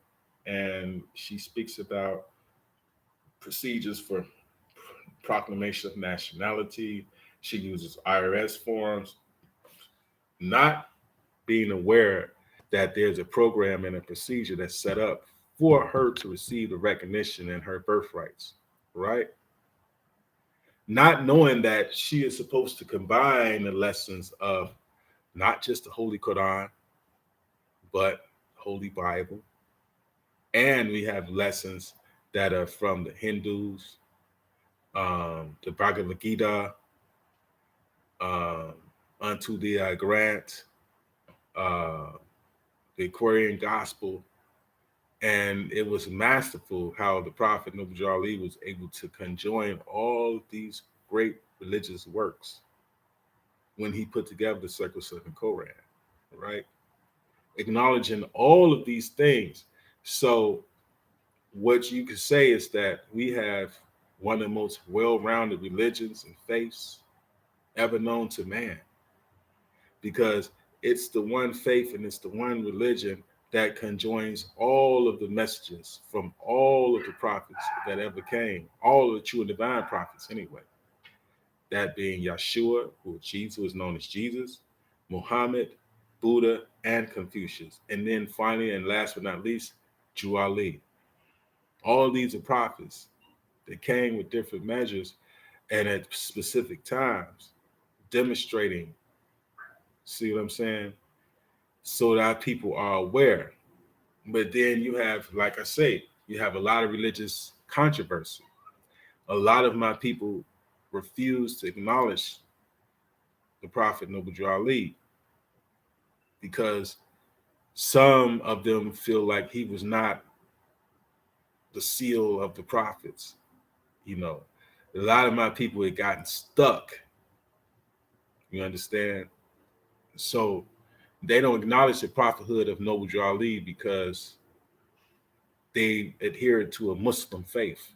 And she speaks about procedures for proclamation of nationality. She uses IRS forms, not being aware that there's a program and a procedure that's set up for her to receive the recognition and her birthrights, right? Not knowing that she is supposed to combine the lessons of not just the Holy Quran, but Holy Bible. And we have lessons that are from the Hindus, the Bhagavad Gita, unto the Grant, the Aquarian Gospel. And it was masterful how the Prophet Noble Ali was able to conjoin all these great religious works when he put together the Circle 7 Koran, right? Acknowledging all of these things. So what you could say is that we have one of the most well-rounded religions and faiths ever known to man, because it's the one faith and it's the one religion that conjoins all of the messages from all of the prophets that ever came, all of the true and divine prophets anyway. That being Yeshua, who is known as Jesus, Muhammad, Buddha, and Confucius. And then finally, and last but not least, Drew Ali. All of these are prophets that came with different measures and at specific times, demonstrating, see what I'm saying? So that people are aware. But then you have, like I say, you have a lot of religious controversy. A lot of my people refuse to acknowledge the Prophet Noble Ali because some of them feel like he was not the seal of the prophets. You know, a lot of my people had gotten stuck. You understand? So they don't acknowledge the prophethood of Noble Ali because they adhered to a Muslim faith.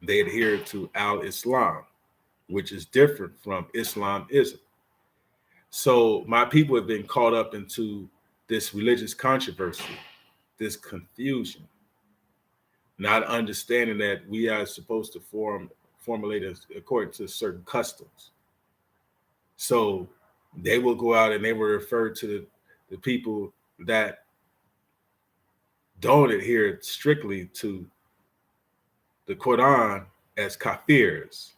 They adhered to al-Islam, which is different from Islamism. So my people have been caught up into this religious controversy, this confusion, not understanding that we are supposed to formulate according to certain customs. So they will go out and they will refer to the people that don't adhere strictly to the Quran as kafirs.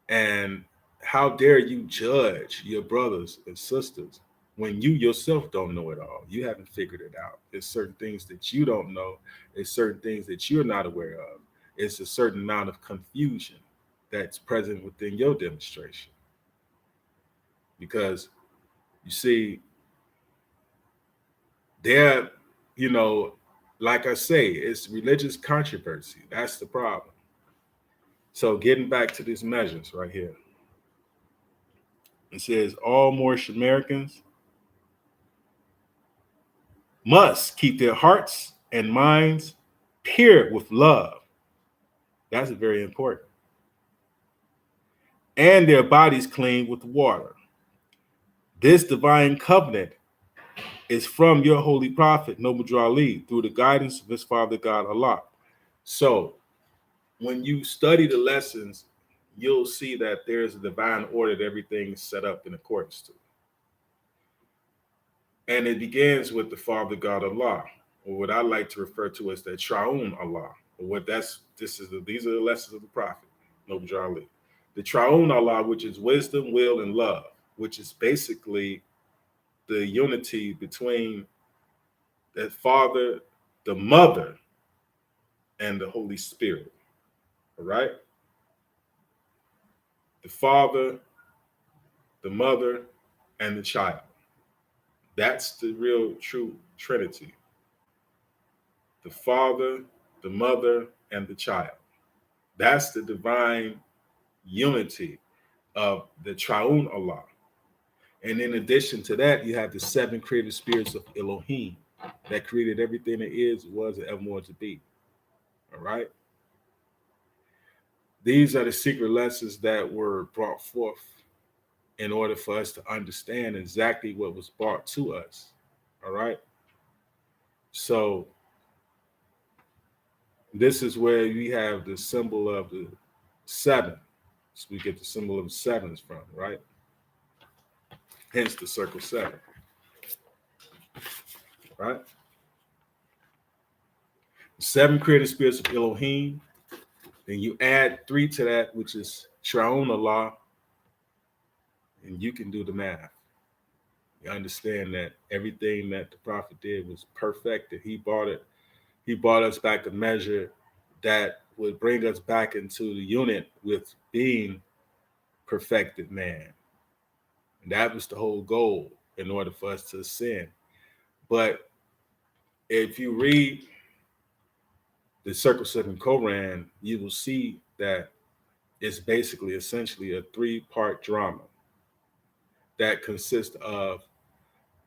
And how dare you judge your brothers and sisters when you yourself don't know it all? You haven't figured it out. There's certain things that you don't know. There's certain things that you're not aware of. it's a certain amount of confusion that's present within your demonstration. Because you see, there, like I say, it's religious controversy. That's the problem. So getting back to these measures right here, it says all Moorish Americans must keep their hearts and minds pure with love. That's very important. And their bodies clean with water. This divine covenant is from your holy prophet, Noble Drew Ali, through the guidance of his father God, Allah. So when you study the lessons, you'll see that there's a divine order that everything is set up in accordance to. And it begins with the Father God Allah, or what I like to refer to as the Triune Allah, or these are the lessons of the Prophet, Noble Drew Ali. The Triune Allah, which is wisdom, will, and love, which is basically the unity between the Father, the Mother, and the Holy Spirit. All right? The Father, the Mother, and the child. That's the real true Trinity. The Father, the Mother, and the child. That's the divine unity of the Triune Allah. And in addition to that, you have the 7 creative spirits of Elohim that created everything that is, was, and ever more to be. All right? These are the secret lessons that were brought forth in order for us to understand exactly what was brought to us. All right? So this is where we have the symbol of the 7. So we get the symbol of the 7s from, right? Hence the circle 7. Right? 7 creative spirits of Elohim. Then you add 3 to that, which is Triune Allah, and you can do the math. You understand that everything that the prophet did was perfected. He brought us back a measure that would bring us back into the unit with being perfected man. And that was the whole goal in order for us to ascend. But if you read the Circle 7 Quran, you will see that it's basically essentially a 3-part drama that consists of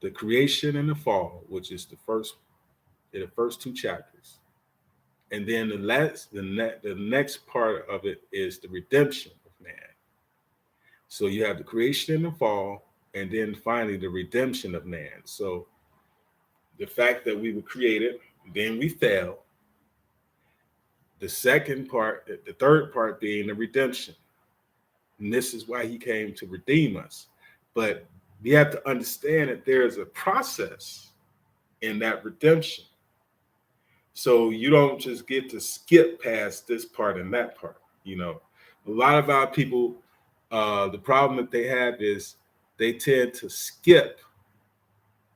the creation and the fall, which is the first 2 chapters. And then the next part of it is the redemption of man. So you have the creation and the fall, and then finally the redemption of man. So the fact that we were created, then we fell. The second part, the third part being the redemption. And this is why he came to redeem us. But we have to understand that there is a process in that redemption. So you don't just get to skip past this part and that part. A lot of our people, the problem that they have is they tend to skip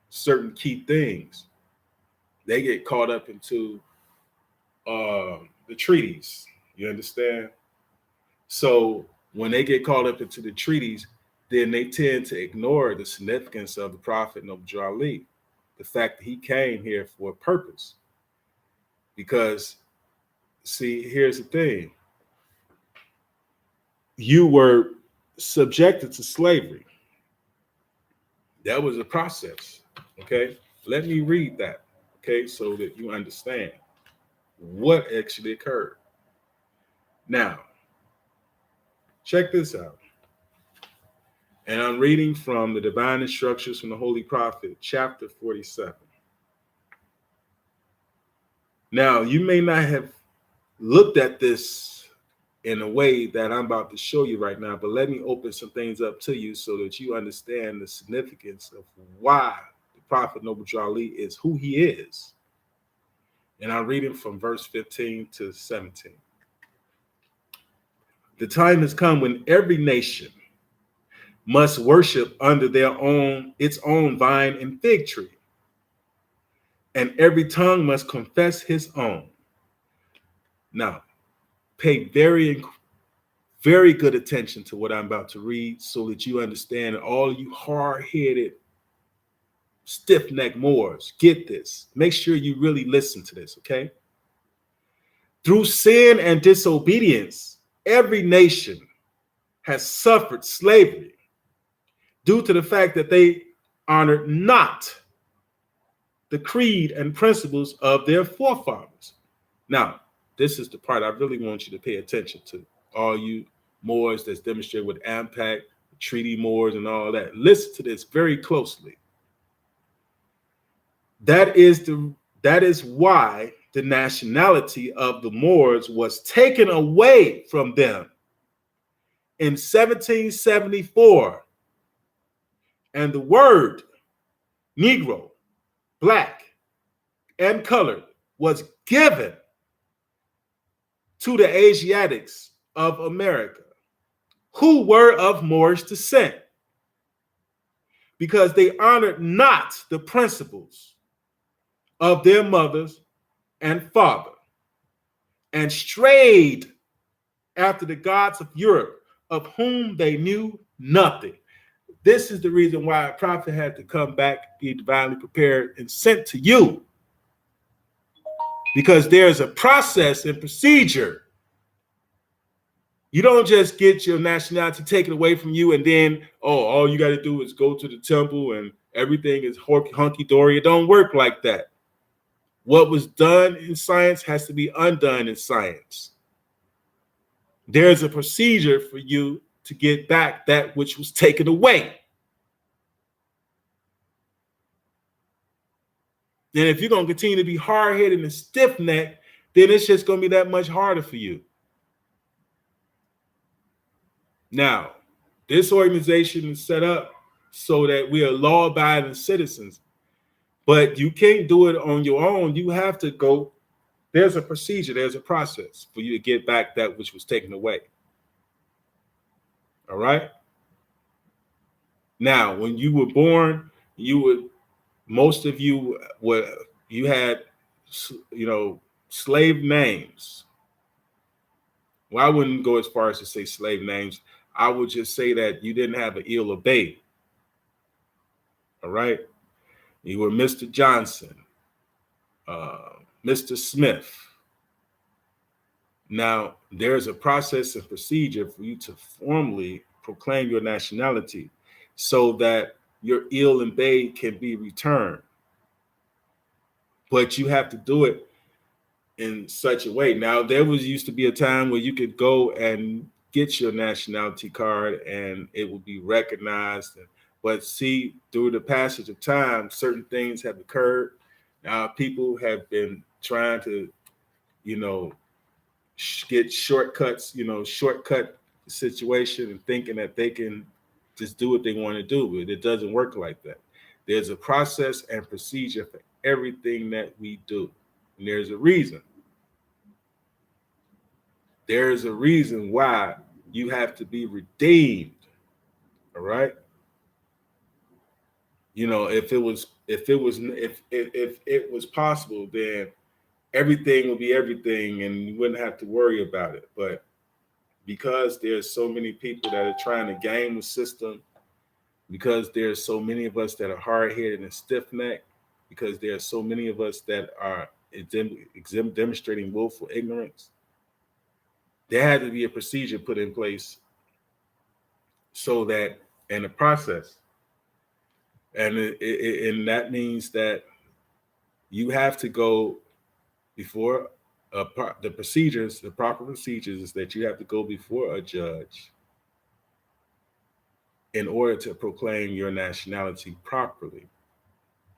certain key things. They get caught up into the treaties. You understand? So when they get caught up into the treaties, then they tend to ignore the significance of the Prophet Noble Drew Ali, the fact that he came here for a purpose. Because, see, here's the thing. You were subjected to slavery. That was a process, okay? Let me read that, okay, so that you understand what actually occurred. Now, check this out. And I'm reading from the Divine Instructions from the Holy Prophet, chapter 47. Now, you may not have looked at this in a way that I'm about to show you right now, but let me open some things up to you so that you understand the significance of why the Prophet Noble Drew Ali is who he is. And I'm reading from verse 15 to 17. The time has come when every nation must worship under its own vine and fig tree, and every tongue must confess his own. Now, pay very, very good attention to what I'm about to read so that you understand, all you hard-headed, stiff-necked Moors, get this. Make sure you really listen to this, okay? Through sin and disobedience, every nation has suffered slavery due to the fact that they honored not the creed and principles of their forefathers. Now, this is the part I really want you to pay attention to. All you Moors that's demonstrated with AMPAC, treaty Moors and all that. Listen to this very closely. That is why the nationality of the Moors was taken away from them in 1774. And the word Negro, black, and colored was given to the Asiatics of America, who were of Moorish descent, because they honored not the principles of their mothers and father, and strayed after the gods of Europe, of whom they knew nothing. This is the reason why a prophet had to come back, be divinely prepared, and sent to you. Because there's a process and procedure. You don't just get your nationality taken away from you and then, all you got to do is go to the temple and everything is hunky-dory. It don't work like that. What was done in science has to be undone in science. There's a procedure for you to get back that which was taken away. And if you're going to continue to be hard-headed and stiff-necked, then it's just going to be that much harder for you. Now, this organization is set up so that we are law-abiding citizens, but you can't do it on your own. You have to go. There's a procedure, there's a process for you to get back that which was taken away. All right? Now, when you were born, most of you had, slave names. Well, I wouldn't go as far as to say slave names. I would just say that you didn't have an ill obey. All right? You were Mr. Johnson, Mr. Smith. Now, there's a process and procedure for you to formally proclaim your nationality so that your ill and bay can be returned. But you have to do it in such a way. Now, there used to be a time where you could go and get your nationality card and it would be recognized. But see, through the passage of time, certain things have occurred. Now, people have been trying to, get shortcuts, shortcut the situation and thinking that they can just do what they want to do. But it doesn't work like that. There's a process and procedure for everything that we do. And there's a reason. There's a reason why you have to be redeemed. All right. If it was possible, then everything would be everything and you wouldn't have to worry about it. But because there's so many people that are trying to game the system, because there's so many of us that are hard-headed and stiff-necked, because there's so many of us that are demonstrating willful ignorance, there had to be a procedure put in place so that, and a process. And that means that you have to go before the proper procedures is that you have to go before a judge in order to proclaim your nationality properly,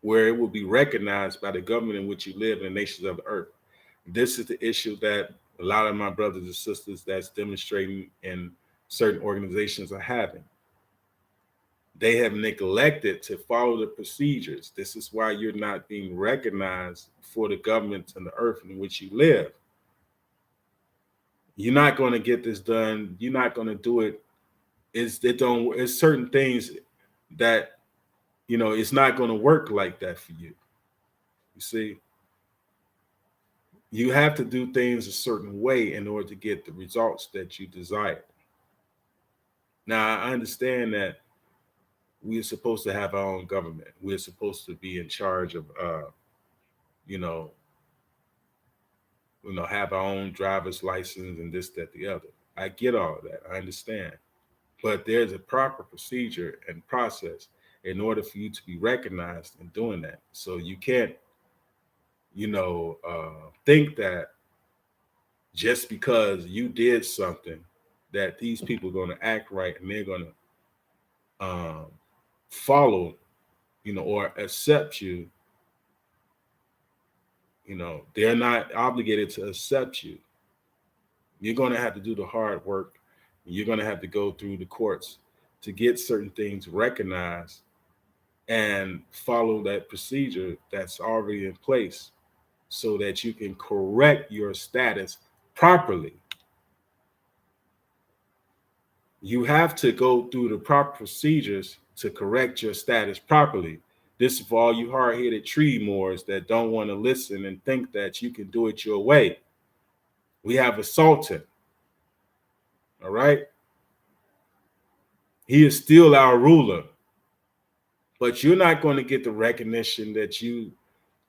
where it will be recognized by the government in which you live in the nations of the earth. This is the issue that a lot of my brothers and sisters that's demonstrating in certain organizations are having. They have neglected to follow the procedures. This is why you're not being recognized for the government and the earth in which you live. You're not going to get this done. You're not going to do it. It's certain things that, it's not going to work like that for you. You see? You have to do things a certain way in order to get the results that you desire. Now, I understand that we're supposed to have our own government. We're supposed to be in charge of, you know, have our own driver's license and this, that, the other. I get all of that. I understand. But there's a proper procedure and process in order for you to be recognized in doing that. So you can't, think that just because you did something that these people are going to act right and they're going to follow, or accept you. They're not obligated to accept you. You're going to have to do the hard work. You're going to have to go through the courts to get certain things recognized and follow that procedure that's already in place so that you can correct your status properly. You have to go through the proper procedures to correct your status properly. This is for all you hard-headed tree Moors that don't want to listen and think that you can do it your way. We have a sultan, all right? He is still our ruler, but you're not going to get the recognition that you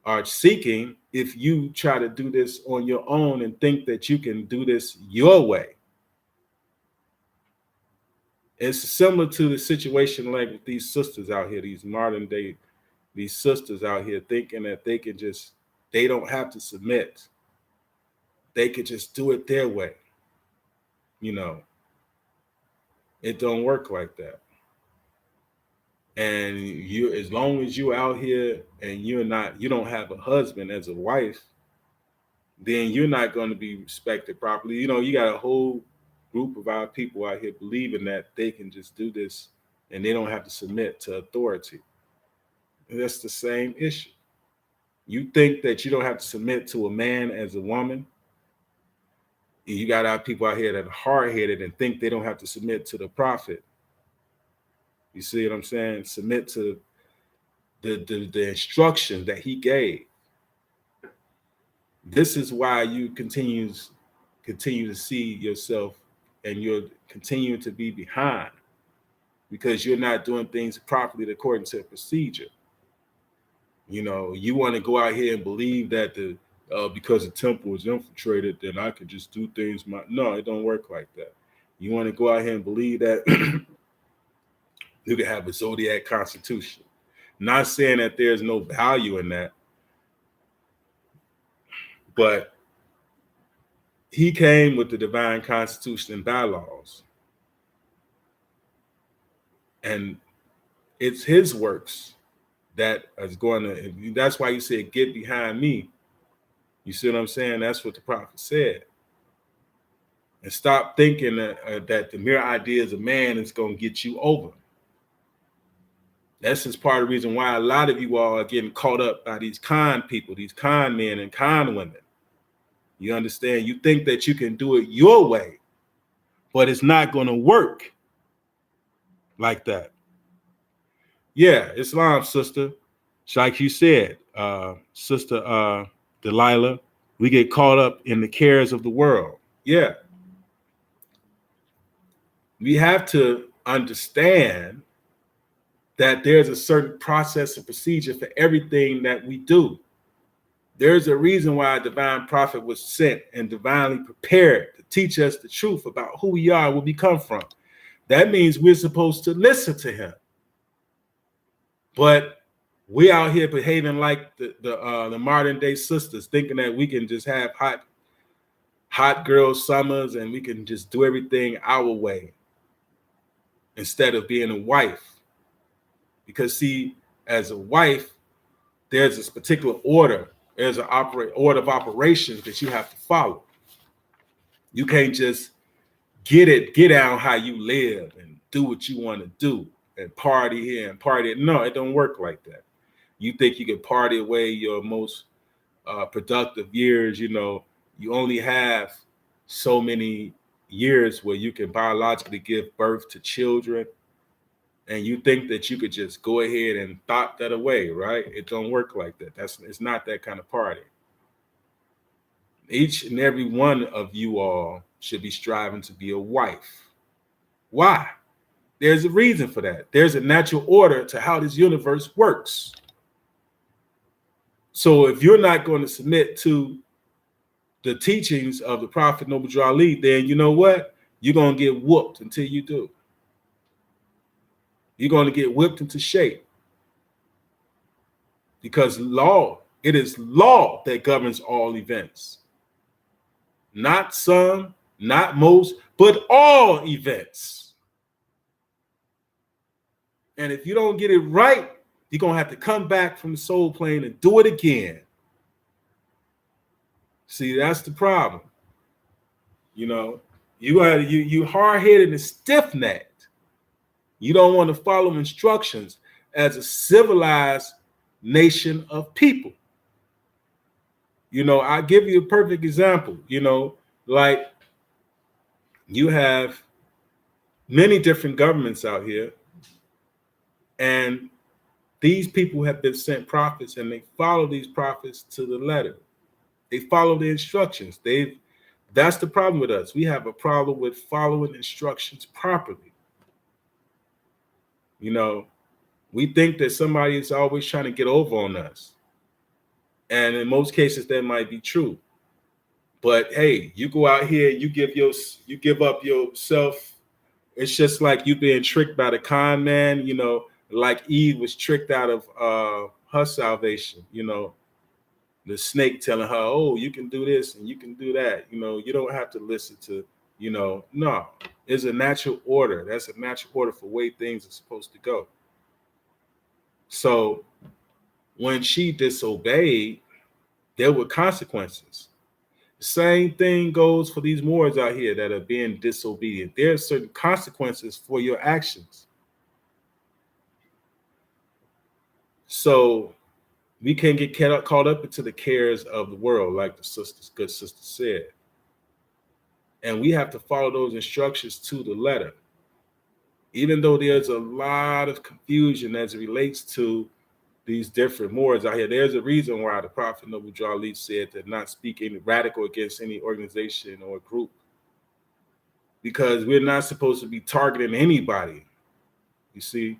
are seeking if you try to do this on your own and think that you can do this your way. It's similar to the situation like with these sisters out here, these modern day, these sisters out here thinking that they don't have to submit. They could just do it their way. It don't work like that. And as long as you're out here and you don't have a husband as a wife, then you're not going to be respected properly. You got a whole group of our people out here believing that they can just do this and they don't have to submit to authority. And that's the same issue. You think that you don't have to submit to a man as a woman. You got our people out here that are hard-headed and think they don't have to submit to the prophet. You see what I'm saying? Submit to the instruction that he gave. This is why you continue to see yourself and you're continuing to be behind, because you're not doing things properly according to a procedure. You want to go out here and believe that because the temple is infiltrated, then I could just do things. No, it don't work like that. You want to go out here and believe that you can have a zodiac constitution. Not saying that there's no value in that, but he came with the divine constitution and bylaws. And it's his works that is going to, that's why you say, get behind me. You see what I'm saying? That's what the prophet said. And stop thinking that the mere ideas of man is going to get you over. That's just part of the reason why a lot of you all are getting caught up by these con people, these con men and con women. You understand? You think that you can do it your way, but it's not going to work like that. Yeah, Islam, sister. Like you said, Sister Delilah, we get caught up in the cares of the world. Yeah. We have to understand that there's a certain process and procedure for everything that we do. There's a reason why a divine prophet was sent and divinely prepared to teach us the truth about who we are and where we come from. That means we're supposed to listen to him. But we out here behaving like the modern day sisters, thinking that we can just have hot girl summers and we can just do everything our way instead of being a wife. Because see, as a wife, there's this particular order. There's an order of operations that you have to follow. You can't just get out how you live and do what you want to do and party here and party. No, it don't work like that. You think you can party away your most productive years. You only have so many years where you can biologically give birth to children. And you think that you could just go ahead and thought that away, right? It don't work like that. It's not that kind of party. Each and every one of you all should be striving to be a wife. Why? There's a reason for that. There's a natural order to how this universe works. So if you're not going to submit to the teachings of the Prophet Noble Ali, then you know what? You're going to get whooped until you do. You're going to get whipped into shape. Because it is law that governs all events. Not some, not most, but all events. And if you don't get it right, you're going to have to come back from the soul plane and do it again. See, that's the problem. You know, you hard-headed and stiff-necked. You don't want to follow instructions as a civilized nation of people. You know, I'll give you a perfect example. You know, like you have many different governments out here, and these people have been sent prophets, and they follow these prophets to the letter. They follow the instructions. That's the problem with us. We have a problem with following instructions properly. You know, we think that somebody is always trying to get over on us. And in most cases, that might be true. But hey, you go out here, you give up yourself. It's just like you being tricked by the con man, you know, like Eve was tricked out of her salvation, you know. The snake telling her, oh, you can do this and you can do that. You know, you don't have to listen to, you know, no. It's a natural order. That's a natural order for the way things are supposed to go. So when she disobeyed, there were consequences. The same thing goes for these Moors out here that are being disobedient. There are certain consequences for your actions. So we can't get caught up into the cares of the world, like the good sister said. And we have to follow those instructions to the letter. Even though there's a lot of confusion as it relates to these different Moors out here, there's a reason why the Prophet Noble Ali said to not speak any radical against any organization or group. Because we're not supposed to be targeting anybody. You see?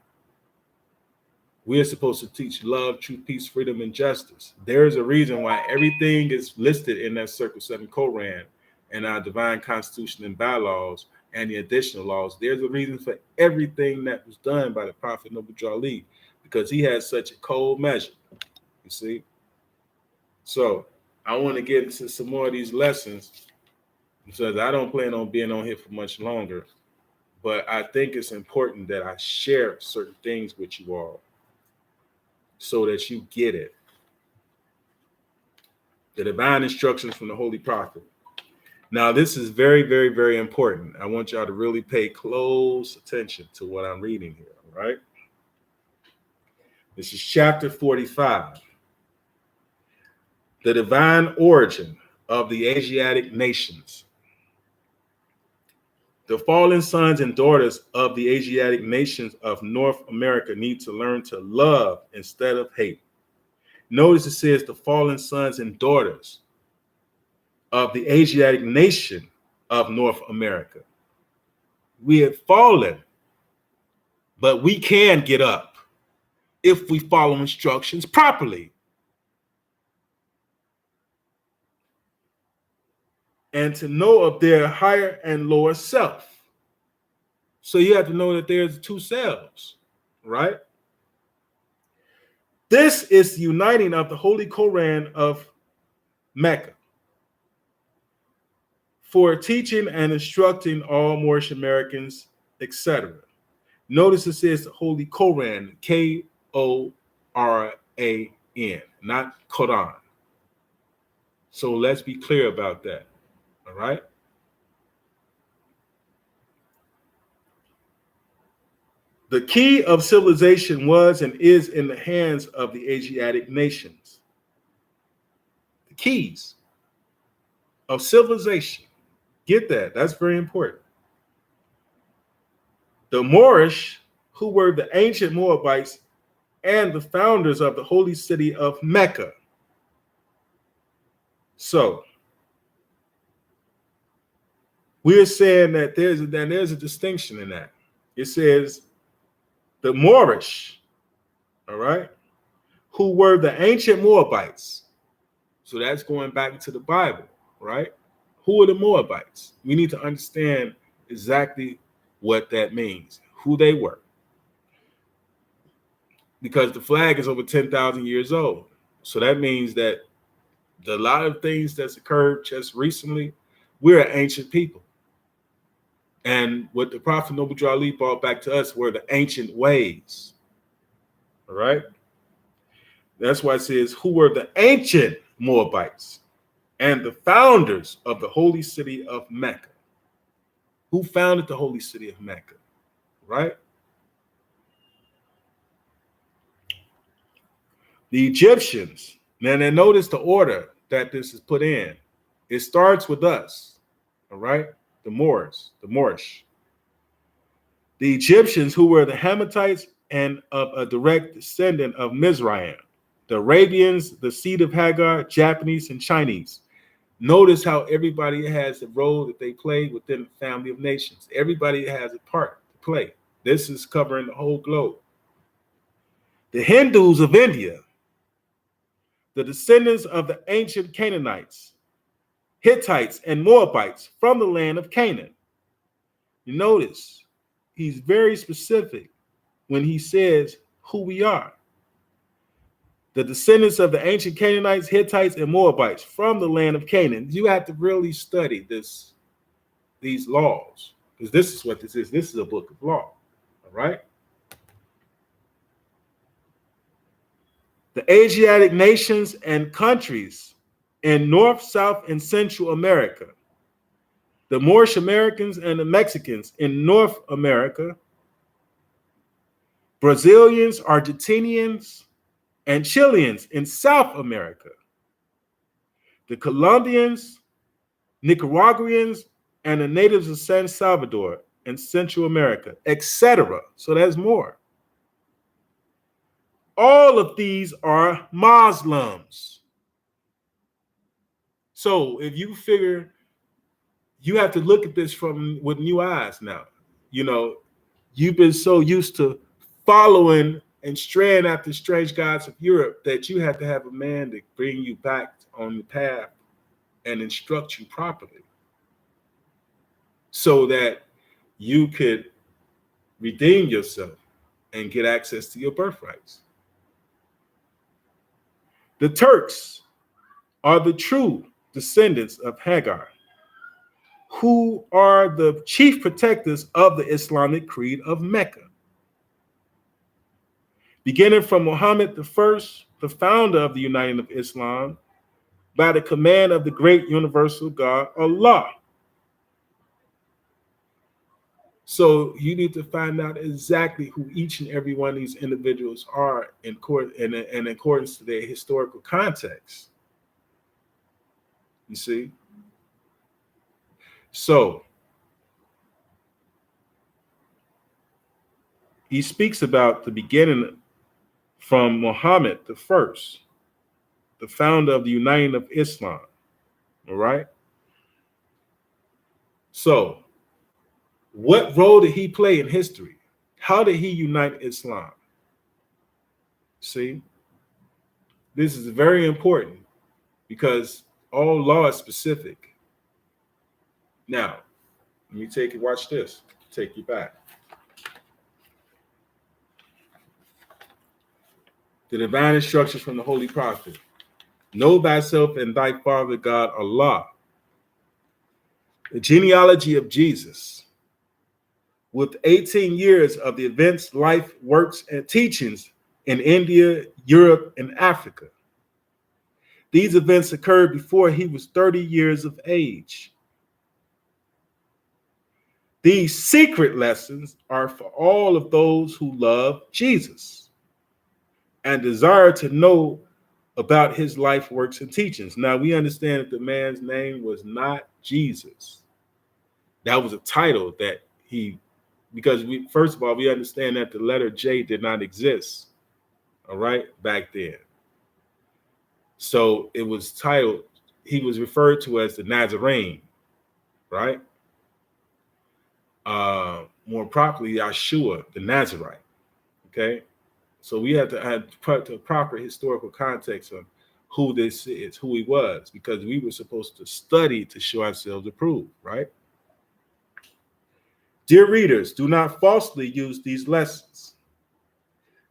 We're supposed to teach love, truth, peace, freedom, and justice. There's a reason why everything is listed in that Circle 7 Koran and our divine constitution and bylaws and the additional laws. There's a reason for everything that was done by the Prophet Noble Ali, because he had such a cold measure, you see? So I want to get into some more of these lessons because I don't plan on being on here for much longer, but I think it's important that I share certain things with you all so that you get it. The divine instructions from the Holy Prophet. Now, this is very, very, very important. I want y'all to really pay close attention to what I'm reading here, all right? This is chapter 45. The divine origin of the Asiatic nations. The fallen sons and daughters of the Asiatic nations of North America need to learn to love instead of hate. Notice it says the fallen sons and daughters of the Asiatic nation of North America. We have fallen, but we can get up if we follow instructions properly. And to know of their higher and lower self. So you have to know that there's two selves, right? This is the uniting of the Holy Koran of Mecca for teaching and instructing all Moorish Americans, etc. Notice it says the Holy Koran, Koran, not Quran. So let's be clear about that, all right? The key of civilization was and is in the hands of the Asiatic nations. The keys of civilization. Get that. That's very important. The Moorish, who were the ancient Moabites and the founders of the holy city of Mecca. So, we're saying that there's a distinction in that. It says the Moorish, all right, who were the ancient Moabites. So that's going back to the Bible, right? Who are the Moabites? We need to understand exactly what that means, who they were. Because the flag is over 10,000 years old. So that means that a lot of things that's occurred just recently, we're an ancient people. And what the Prophet Noble Ali brought back to us were the ancient ways. All right? That's why it says, who were the ancient Moabites and the founders of the holy city of Mecca. Who founded the holy city of Mecca? Right? The Egyptians. Now notice the order that this is put in. It starts with us. All right? The Moorish. The Egyptians, who were the Hammatites and of a direct descendant of Mizraim. The Arabians, the seed of Hagar, Japanese, and Chinese. Notice how everybody has a role that they play within the family of nations. Everybody has a part to play. This is covering the whole globe. The Hindus of India, the descendants of the ancient Canaanites, Hittites, and Moabites from the land of Canaan. You notice he's very specific when he says who we are. The descendants of the ancient Canaanites, Hittites, and Moabites from the land of Canaan. You have to really study these laws, because this is what this is. This is a book of law, all right? The Asiatic nations and countries in North, South, and Central America. The Moorish Americans and the Mexicans in North America. Brazilians, Argentinians, and Chileans in South America. The Colombians, Nicaraguans, and the natives of San Salvador in Central America, etc. So there's more. All of these are Muslims. So if you figure, you have to look at this with new eyes now. You know, you've been so used to following and straying after strange gods of Europe that you have to have a man to bring you back on the path and instruct you properly so that you could redeem yourself and get access to your birthrights. The Turks are the true descendants of Hagar, who are the chief protectors of the Islamic creed of Mecca. Beginning from Muhammad I, the founder of the Uniting of Islam, by the command of the great universal God, Allah. So you need to find out exactly who each and every one of these individuals are in accordance to their historical context. You see? So he speaks about the beginning from Muhammad I, the founder of the Uniting of Islam. All right? So what role did he play in history? How did he unite Islam? See, this is very important because all law is specific. Now, let me take it, watch this, take you back. The divine instructions from the Holy Prophet. Know thyself and thy Father God, Allah. The genealogy of Jesus. With 18 years of the events, life, works, and teachings in India, Europe, and Africa. These events occurred before he was 30 years of age. These secret lessons are for all of those who love Jesus and desire to know about his life, works, and teachings. Now, we understand that the man's name was not Jesus. That was a title that because first of all, we understand that the letter J did not exist, all right, back then. So it was titled, he was referred to as the Nazarene, right? more properly, Yeshua, the Nazarite. Okay, so we have to have the proper historical context of who this is, who he was, because we were supposed to study to show ourselves approved, right? Dear readers, do not falsely use these lessons.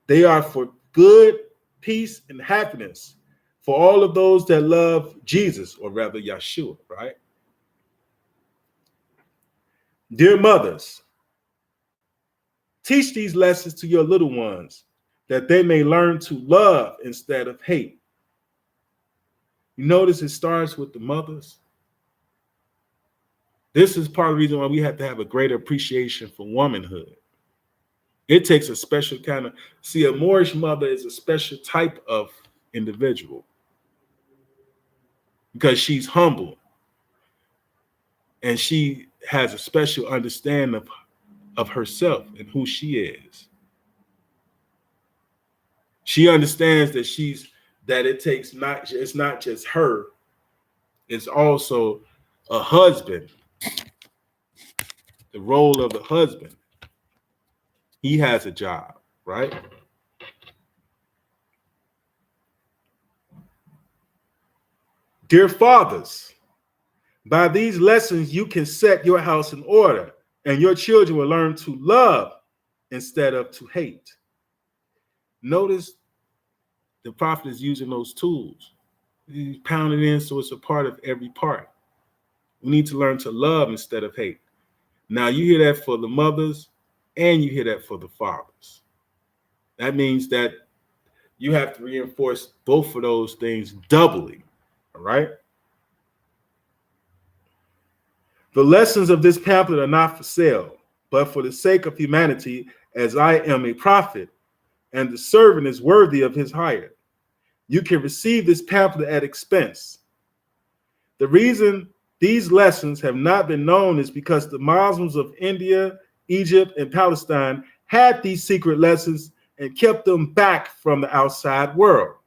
They are for good, peace, and happiness for all of those that love Jesus, or rather Yeshua, right? Dear mothers, teach these lessons to your little ones that they may learn to love instead of hate. You notice it starts with the mothers. This is part of the reason why we have to have a greater appreciation for womanhood. It takes a special kind of, see, a Moorish mother is a special type of individual because she's humble and she has a special understanding of herself and who she is. She understands that it takes it's not just her, it's also a husband, the role of the husband. He has a job, right? Dear fathers, by these lessons, you can set your house in order, and your children will learn to love instead of to hate. Notice the prophet is using those tools. He's pounding in so it's a part of every part. We need to learn to love instead of hate. Now, you hear that for the mothers and you hear that for the fathers. That means that you have to reinforce both of those things doubly, all right? The lessons of this pamphlet are not for sale, but for the sake of humanity, as I am a prophet, and the servant is worthy of his hire. You can receive this pamphlet at expense. The reason these lessons have not been known is because the Muslims of India, Egypt, and Palestine had these secret lessons and kept them back from the outside world.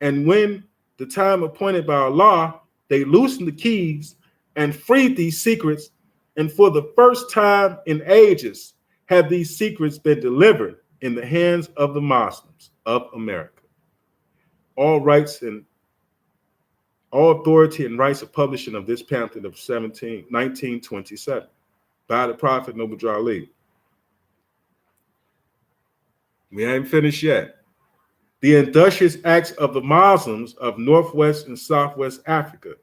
And when the time appointed by Allah, they loosened the keys and freed these secrets, and for the first time in ages have these secrets been delivered in the hands of the Muslims of America. All rights and all authority and rights of publishing of this pamphlet of 1927 by the Prophet Noble Ali. We haven't finished yet. The industrious acts of the Muslims of Northwest and Southwest Africa.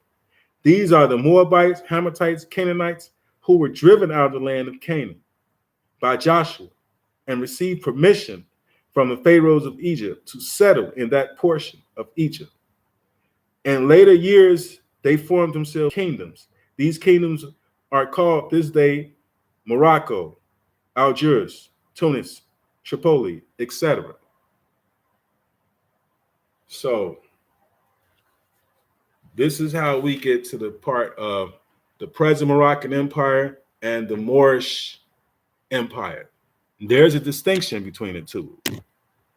These are the Moabites, Hammatites, Canaanites, who were driven out of the land of Canaan by Joshua and received permission from the pharaohs of Egypt to settle in that portion of Egypt. In later years, they formed themselves kingdoms. These kingdoms are called this day Morocco, Algiers, Tunis, Tripoli, etc. So this is how we get to the part of the present Moroccan Empire and the Moorish Empire. There's a distinction between the two.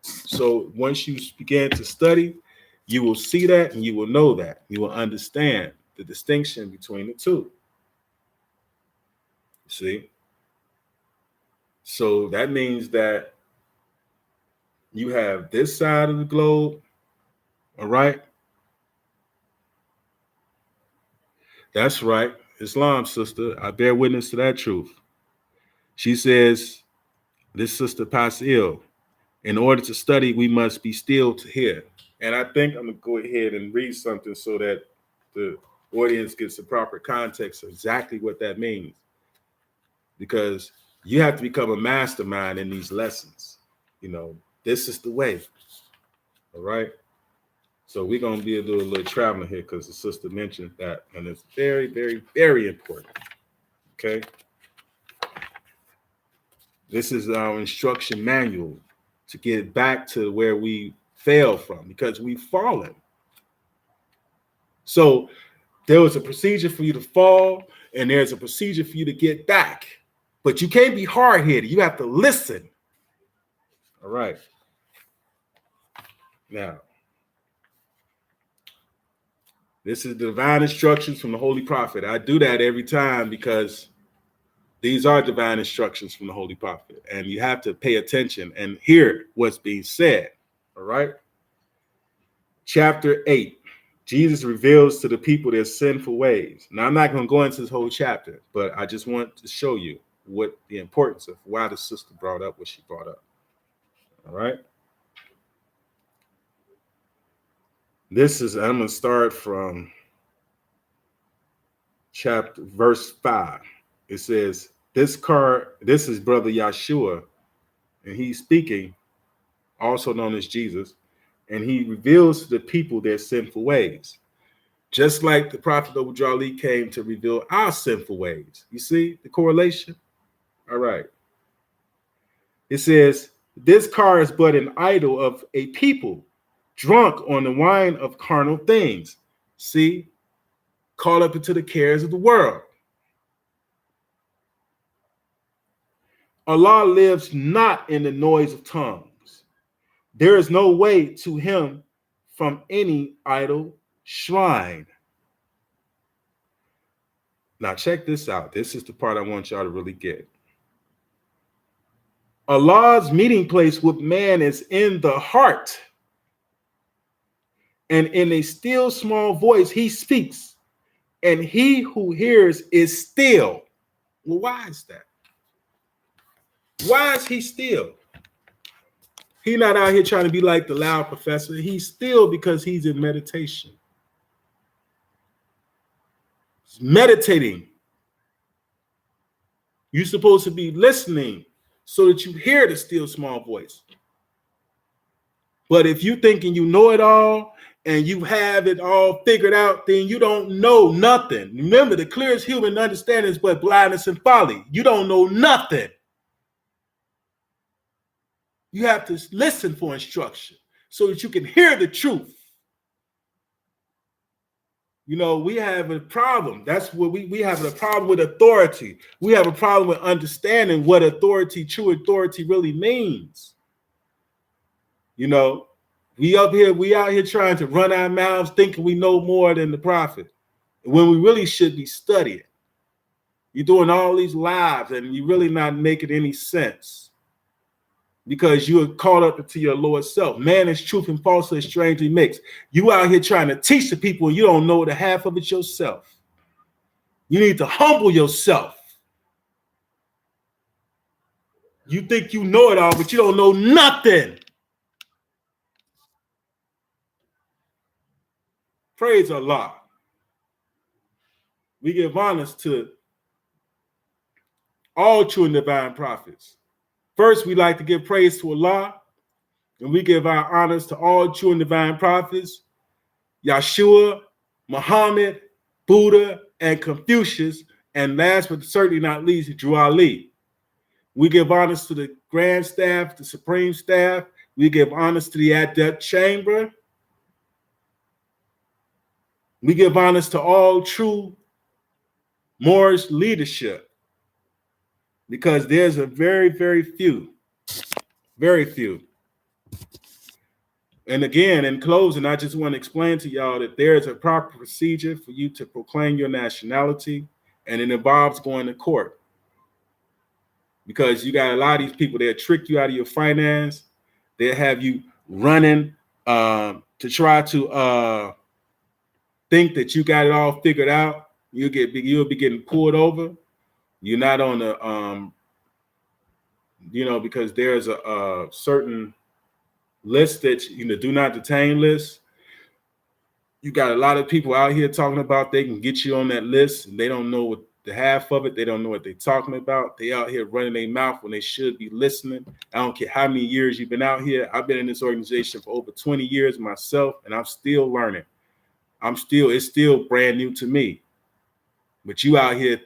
So once you begin to study, you will see that and you will know that. You will understand the distinction between the two. See? So that means that you have this side of the globe, all right? That's right. Islam, sister. I bear witness to that truth. She says, this sister Pasil, in order to study, we must be still to hear. And I think I'm going to go ahead and read something so that the audience gets the proper context of exactly what that means. Because you have to become a mastermind in these lessons. You know, this is the way. All right. So we're going to be a little traveling here because the sister mentioned that. And it's very, very, very important. Okay. This is our instruction manual to get back to where we failed from because we've fallen. So there was a procedure for you to fall and there's a procedure for you to get back. But you can't be hard-headed. You have to listen. All right. Now, this is divine instructions from the Holy Prophet. I do that every time because These are divine instructions from the Holy Prophet, and you have to pay attention and hear what's being said. All right. Chapter 8. Jesus reveals to the people their sinful ways. Now, I'm not going to go into this whole chapter, but I just want to show you what the importance of why the sister brought up what she brought up. All right. I'm going to start from verse 5. It says, this is Brother Yeshua, and he's speaking, also known as Jesus, and he reveals to the people their sinful ways. Just like the prophet Obadiah came to reveal our sinful ways. You see the correlation? All right. It says, this car is but an idol of a people, drunk on the wine of carnal things. See, caught up into the cares of the world. Allah lives not in the noise of tongues. There is no way to him from any idol shrine. Now check this out. This is the part I want y'all to really get. Allah's meeting place with man is in the heart. And in a still small voice, he speaks. And he who hears is still. Well, why is that? Why is he still? He's not out here trying to be like the loud professor. He's still because he's in meditation. He's meditating. You're supposed to be listening so that you hear the still small voice. But if you thinking you know it all and you have it all figured out, then you don't know nothing. Remember, the clearest human understanding is but blindness and folly. You don't know nothing. You have to listen for instruction so that you can hear the truth. You know, we have a problem. That's what we have a problem with authority. We have a problem with understanding what authority, true authority really means. You know, we out here trying to run our mouths thinking we know more than the prophet when we really should be studying. You're doing all these lives and you're really not making any sense because you are caught up into your lower self. Man is truth and falsehood strangely mixed. You out here trying to teach the people and you don't know the half of it yourself. You need to humble yourself. You think you know it all, but you don't know nothing. Praise Allah. We give honors to all true and divine prophets. First, we like to give praise to Allah, and we give our honors to all true and divine prophets, Yeshua, Muhammad, Buddha, and Confucius, and last but certainly not least, Drew Ali. We give honors to the Grand Staff, the Supreme Staff. We give honors to the Adept Chamber. We give honors to all true Moorish leadership because there's a very, very few. And again, in closing, I just want to explain to y'all that there is a proper procedure for you to proclaim your nationality, and it involves going to court. Because you got a lot of these people that trick you out of your finance. They'll have you running to try to think that you got it all figured out. You'll be getting pulled over. You're not on the because there's a certain list that do not detain list. You got a lot of people out here talking about they can get you on that list, and they don't know what the half of it. They don't know what they're talking about. They out here running their mouth when they should be listening. I don't care how many years you've been out here. I've been in this organization for over 20 years myself, and I'm still learning. It's still brand new to me. But you out here,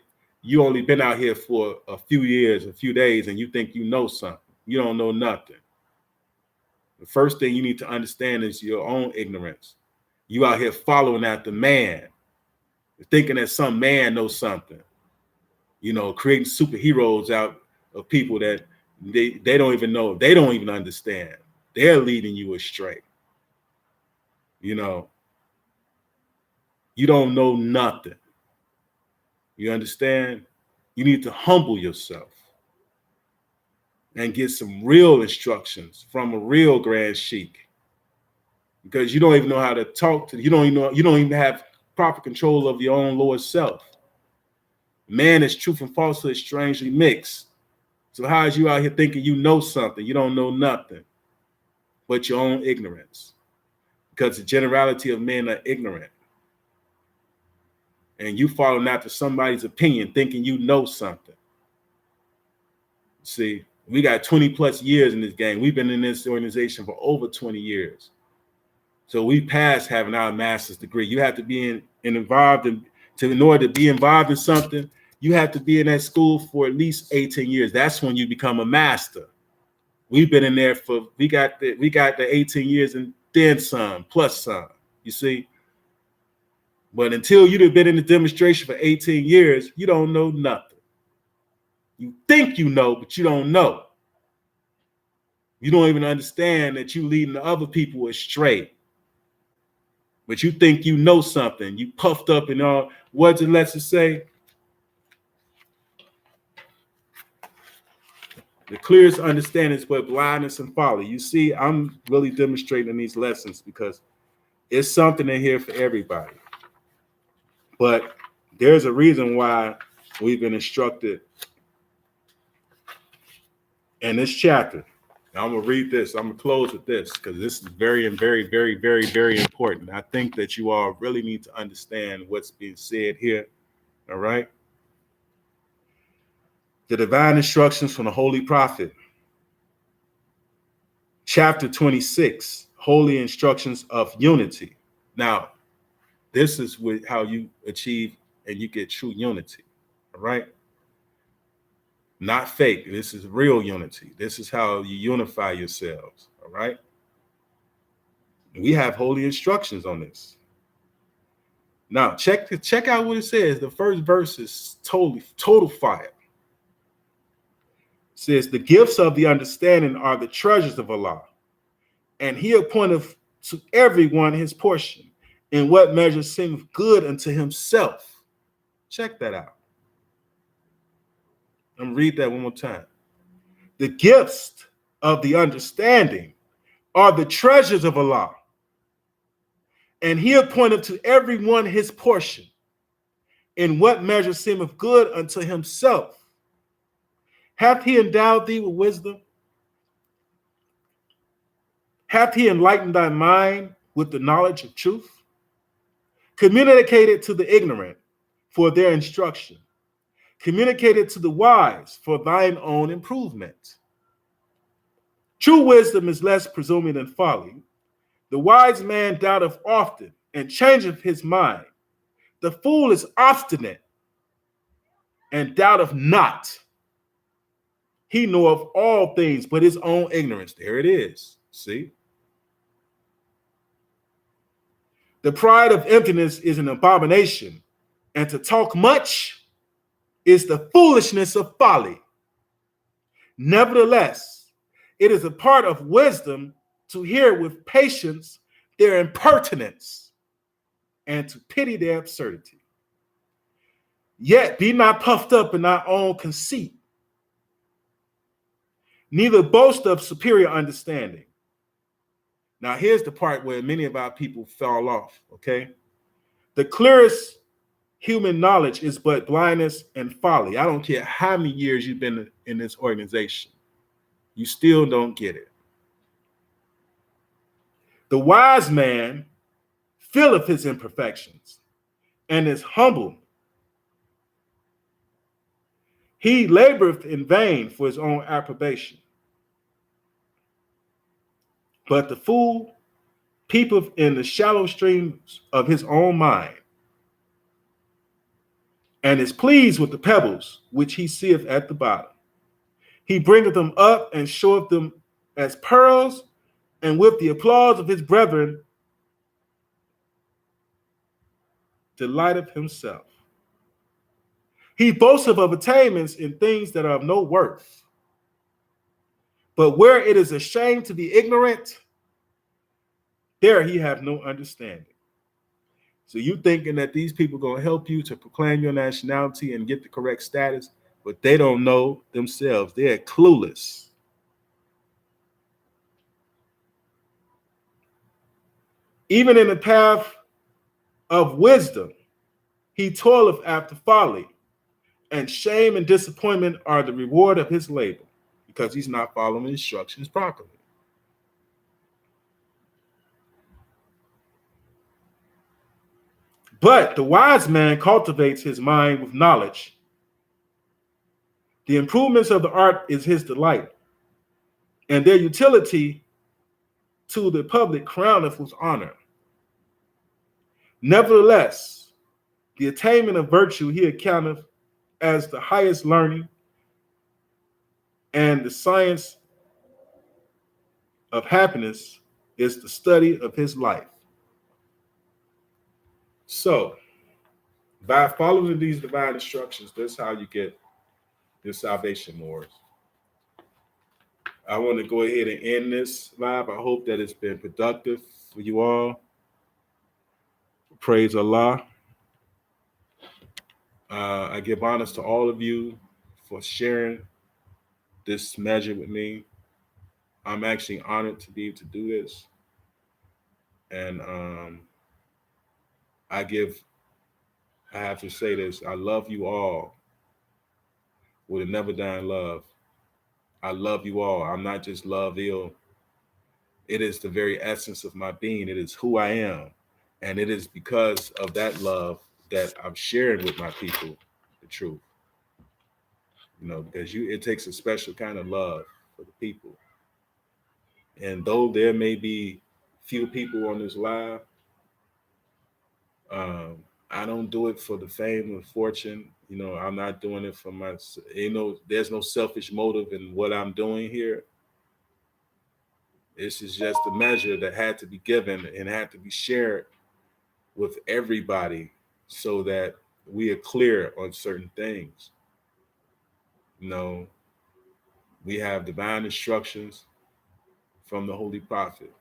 you only been out here for a few years, a few days, and you think you know something. You don't know nothing. The first thing you need to understand is your own ignorance. You out here following after man, thinking that some man knows something. Creating superheroes out of people that they don't even know. They don't even understand. They're leading you astray. You don't know nothing. You understand? You need to humble yourself and get some real instructions from a real grand sheik, because you don't even know how to talk to. You don't even have proper control of your own lower self. Man is truth and falsehood strangely mixed. So how is you out here thinking you know something? You don't know nothing but your own ignorance, because the generality of men are ignorant. And you following after somebody's opinion, thinking you know something. See, we got 20 plus years in this game. We've been in this organization for over 20 years. So we passed having our master's degree. You have to be involved in order to be involved in something, you have to be in that school for at least 18 years. That's when you become a master. We've been in there for, we got the 18 years and then some, plus some, you see. But until you've been in the demonstration for 18 years, you don't know nothing. You think you know, but you don't know. You don't even understand that you leading the other people astray. But you think you know something. You puffed up and all. What does the lesson say? The clearest understanding is but blindness and folly. You see, I'm really demonstrating these lessons because it's something in here for everybody. But there's a reason why we've been instructed in this chapter. Now I'm going to read this. I'm going to close with this because this is very, very, very, very, very important. I think that you all really need to understand what's being said here. All right. The divine instructions from the Holy Prophet. Chapter 26, Holy Instructions of Unity. Now, this is how you achieve and you get true unity. All right. Not fake. This is real unity. This is how you unify yourselves. All right. We have holy instructions on this. Now, check out what it says. The first verse is total fire. It says, the gifts of the understanding are the treasures of Allah, and he appointeth to everyone his portion, in what measure seemeth good unto himself. Check that out. I'm going to read that one more time. The gifts of the understanding are the treasures of Allah, and he appointed to everyone his portion, in what measure seemeth good unto himself. Hath he endowed thee with wisdom? Hath he enlightened thy mind with the knowledge of truth? Communicate it to the ignorant for their instruction. Communicate it to the wise for thine own improvement. True wisdom is less presuming than folly. The wise man doubteth often and changeth his mind. The fool is obstinate and doubteth not. He knoweth all things but his own ignorance. There it is. See? The pride of emptiness is an abomination, and to talk much is the foolishness of folly. Nevertheless, it is a part of wisdom to hear with patience their impertinence and to pity their absurdity. Yet be not puffed up in thy own conceit, neither boast of superior understanding. Now, here's the part where many of our people fall off, okay? The clearest human knowledge is but blindness and folly. I don't care how many years you've been in this organization. You still don't get it. The wise man feeleth his imperfections and is humble. He laboreth in vain for his own approbation. But the fool peepeth in the shallow streams of his own mind, and is pleased with the pebbles which he seeth at the bottom. He bringeth them up and showeth them as pearls, and with the applause of his brethren delighteth himself. He boasteth of attainments in things that are of no worth. But where it is a shame to be ignorant, there he have no understanding. So you thinking that these people are going to help you to proclaim your nationality and get the correct status? but they don't know themselves. They're clueless. Even in the path of wisdom, he toileth after folly, and shame and disappointment are the reward of his labor, because he's not following instructions properly. But the wise man cultivates his mind with knowledge. The improvements of the art is his delight, and their utility to the public crowneth with honor. Nevertheless, the attainment of virtue he accounteth as the highest learning, and the science of happiness is the study of his life. So, by following these divine instructions, that's how you get your salvation, Moors. I want to go ahead and end this live. I hope that it's been productive for you all. Praise Allah. I give honors to all of you for sharing this measure with me. I'm actually honored to be able to do this. And I have to say this. I love you all with a never dying love. I love you all. I'm not just love ill. It is the very essence of my being. It is who I am. And it is because of that love that I'm sharing with my people the truth. You know, because it takes a special kind of love for the people. And though there may be few people on this live, I don't do it for the fame or fortune. You know, I'm not doing it for my, there's no selfish motive in what I'm doing here. This is just a measure that had to be given and had to be shared with everybody so that we are clear on certain things. You know, we have divine instructions from the Holy Prophet,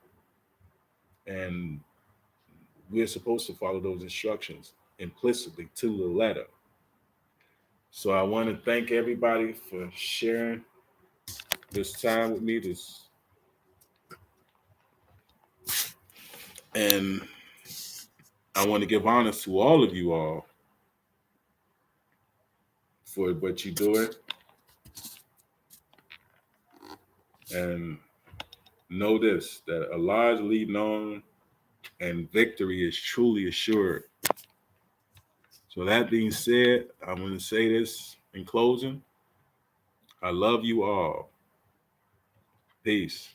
and we're supposed to follow those instructions implicitly to the letter. So I want to thank everybody for sharing this time with me. And I want to give honor to all of you all for what you're doing. And know this, that Allah is leading on and victory is truly assured. So that being said, I'm going to say this in closing. I love you all. Peace.